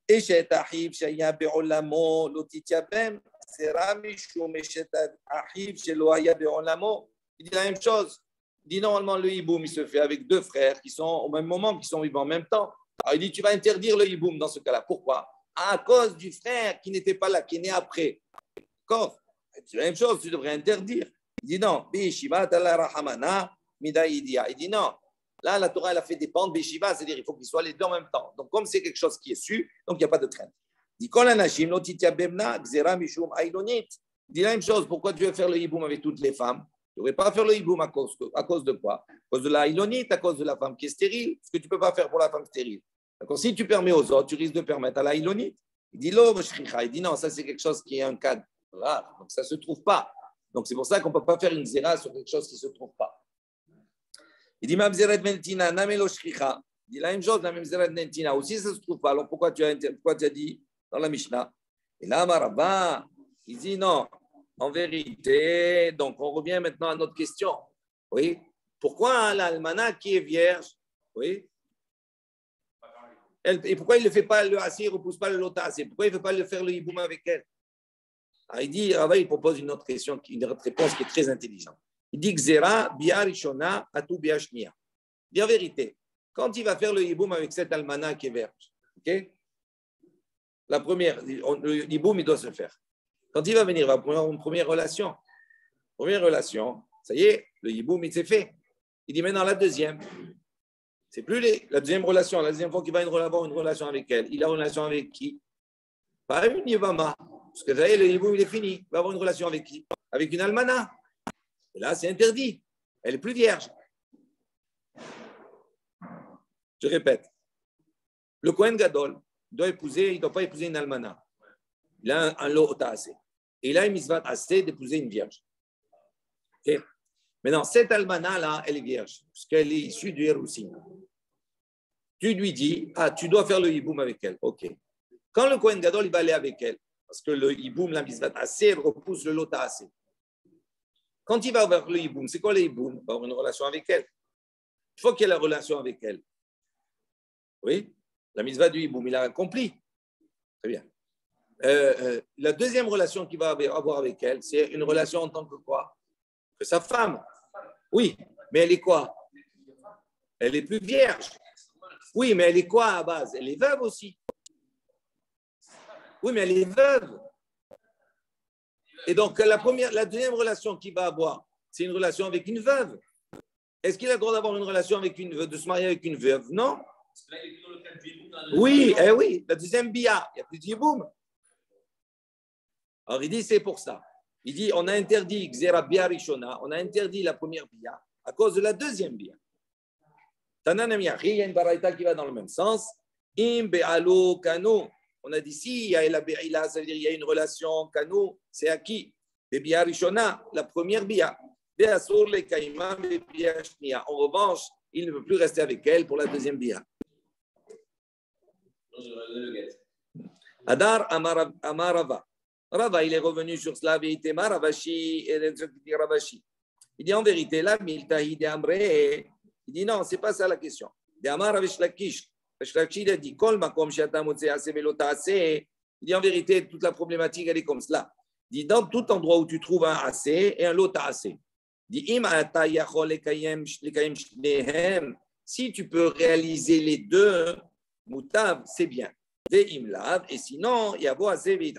Et chez Tahib, Shaya, Be'olamo, Lotitiabem, Seramishu, Meshet Ahib, chez Loaya, Be'olamo. Il dit la même chose. Il dit normalement, le hiboum, il se fait avec deux frères qui sont au même moment, qui sont vivants en même temps. Alors, il dit tu vas interdire le hiboum dans ce cas-là. Pourquoi? À cause du frère qui n'était pas là, qui est né après. D'accord? C'est la même chose, tu devrais interdire. Il dit non, il dit non. Là, la Torah, elle a fait dépendre Bishiva, c'est-à-dire il faut qu'ils soient les deux en même temps. Donc, comme c'est quelque chose qui est su, donc il n'y a pas de crainte. Il dit il dit la même chose, pourquoi tu veux faire le hiboum avec toutes les femmes? Tu ne devrais pas faire le hiboum à cause de quoi? À cause de la haïlonite, à cause de la femme qui est stérile, ce que tu ne peux pas faire pour la femme stérile. D'accord? Si tu permets aux autres, tu risques de permettre à la haïlonite. Il dit il dit non, ça c'est quelque chose qui est un cas rare, donc ça ne se trouve pas. Donc, c'est pour ça qu'on ne peut pas faire une zéra sur quelque chose qui ne se trouve pas. Il dit, Mamzeret Mentina, Namelo Shricha. Il dit la même chose, la même zéra Mentina. Aussi, ça ne se trouve pas. Alors, pourquoi tu as dit dans la Mishnah? Et là, Marabba, il dit non. En vérité, donc, on revient maintenant à notre question. Oui. Pourquoi l'almana qui est vierge? Oui. Et pourquoi il ne fait pas le assis, il ne repousse pas le lota assis? Pourquoi il ne veut pas le faire le hiboum avec elle? Alors, il dit, Rava, il propose une autre question, une autre réponse qui est très intelligente. Il dit Xera, Bia Rishona, Atu Bia Shnia. Il dit en vérité, quand il va faire le hiboum avec cette almana qui est vierge, ok? La première, le hiboum, il doit se faire. Quand il va venir, il va avoir une première relation. Première relation, ça y est, le hiboum, il s'est fait. Il dit maintenant la deuxième. C'est plus la deuxième relation, la deuxième fois qu'il va avoir une relation avec elle. Il a une relation avec qui? Pas une Yevama. Parce que ça y est, le hiboum, il est fini. Il va avoir une relation avec qui? Avec une almana. Et là, c'est interdit. Elle est plus vierge. Je répète. Le Kohen Gadol il ne doit pas épouser une almana. Il a un lot assez. Et il a une misvat assez d'épouser une vierge. Okay? Maintenant, cette almana-là, elle est vierge, parce qu'elle est issue du Héroussin. Tu lui dis, tu dois faire le hiboum avec elle. OK. Quand le Kohen Gadol, il va aller avec elle, parce que le hiboum, la misvat assez, elle repousse le lot assez. Quand il va vers le hiboum, c'est quoi le hiboum? Il va avoir une relation avec elle. Il faut qu'il y ait la relation avec elle. Oui? La misva du hiboum, il a accompli. Très bien. La deuxième relation qu'il va avoir avec elle, c'est une relation en tant que quoi? Que sa femme. Oui, mais elle est quoi? Elle est plus vierge. Oui, mais elle est quoi à base? Elle est veuve aussi. Oui, mais elle est veuve. Et donc, la deuxième relation qu'il va avoir, c'est une relation avec une veuve. Est-ce qu'il a le droit d'avoir une relation avec une veuve, de se marier avec une veuve? Non. Oui, oui, la deuxième bia, il n'y a plus de yiboum. Alors, il dit, c'est pour ça. Il dit, on a interdit Xera Bia Rishona, on a interdit la première bia à cause de la deuxième bia. Tananamiachi, il y a une baraita qui va dans le même sens. Im be'alo kanu. On a dit, si il y a la be'ila, ça veut dire il y a une relation kanu, c'est à qui? Be Bia Rishona, la première bia. Be'asur le kaima, be Bia Shnia. En revanche, il ne peut plus rester avec elle pour la deuxième bia. Adar Amarava. Rava, il est revenu sur cela, il dit en vérité, là, il dit non, c'est pas ça la question. Il dit en vérité, toute la problématique, elle est comme cela. Il dit dans tout endroit où tu trouves un assez et un lot assez. Il dit si tu peux réaliser les deux, Moutav, c'est bien. Et sinon, il y a beau assez,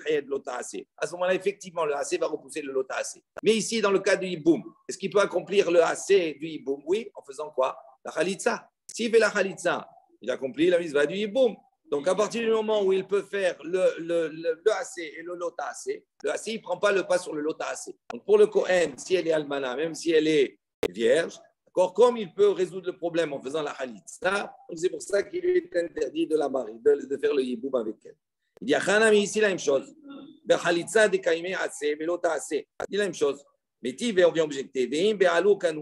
à ce moment-là, effectivement, le assez va repousser le lot assez. Mais ici, dans le cas du hiboum, est-ce qu'il peut accomplir le assez du hiboum? Oui, en faisant quoi? La khalitza. S'il fait la khalitza, il accomplit la misva du hiboum. Donc, à partir du moment où il peut faire le assez et le lot assez, le assez, il ne prend pas le pas sur le lot assez. Donc, pour le Kohen, si elle est almana, même si elle est vierge, comme il peut résoudre le problème en faisant la khalitza, c'est pour ça qu'il lui est interdit de la marier, de faire le hiboum avec elle. Il dit, Hanami, ici la même chose. Il dit la même chose. Mais on vient objecter.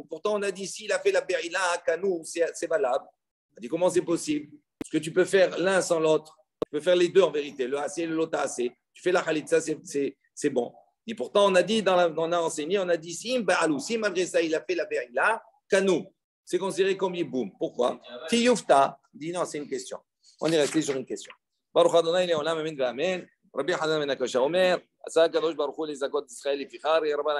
Pourtant, on a dit, s'il a fait la berila à kanou, c'est valable. On a dit, comment c'est possible? Parce que tu peux faire l'un sans l'autre. Tu peux faire les deux en vérité, le assez et le lot assez. Tu fais la khalitza, c'est bon. Et pourtant, on a dit, on a enseigné, on a dit, si malgré ça, il a fait la berila, Kanou, c'est considéré comme Yiboum. Pourquoi? Tiyufta, dit non, c'est une question. On est resté sur une question. Baruch Adonai Leolam, Amen, Amen. Rabbi Hanan Ben Akasha Omer, Asa Kadosh Baruch Hu, les Zakot d'Israël et Fichar, et Rabban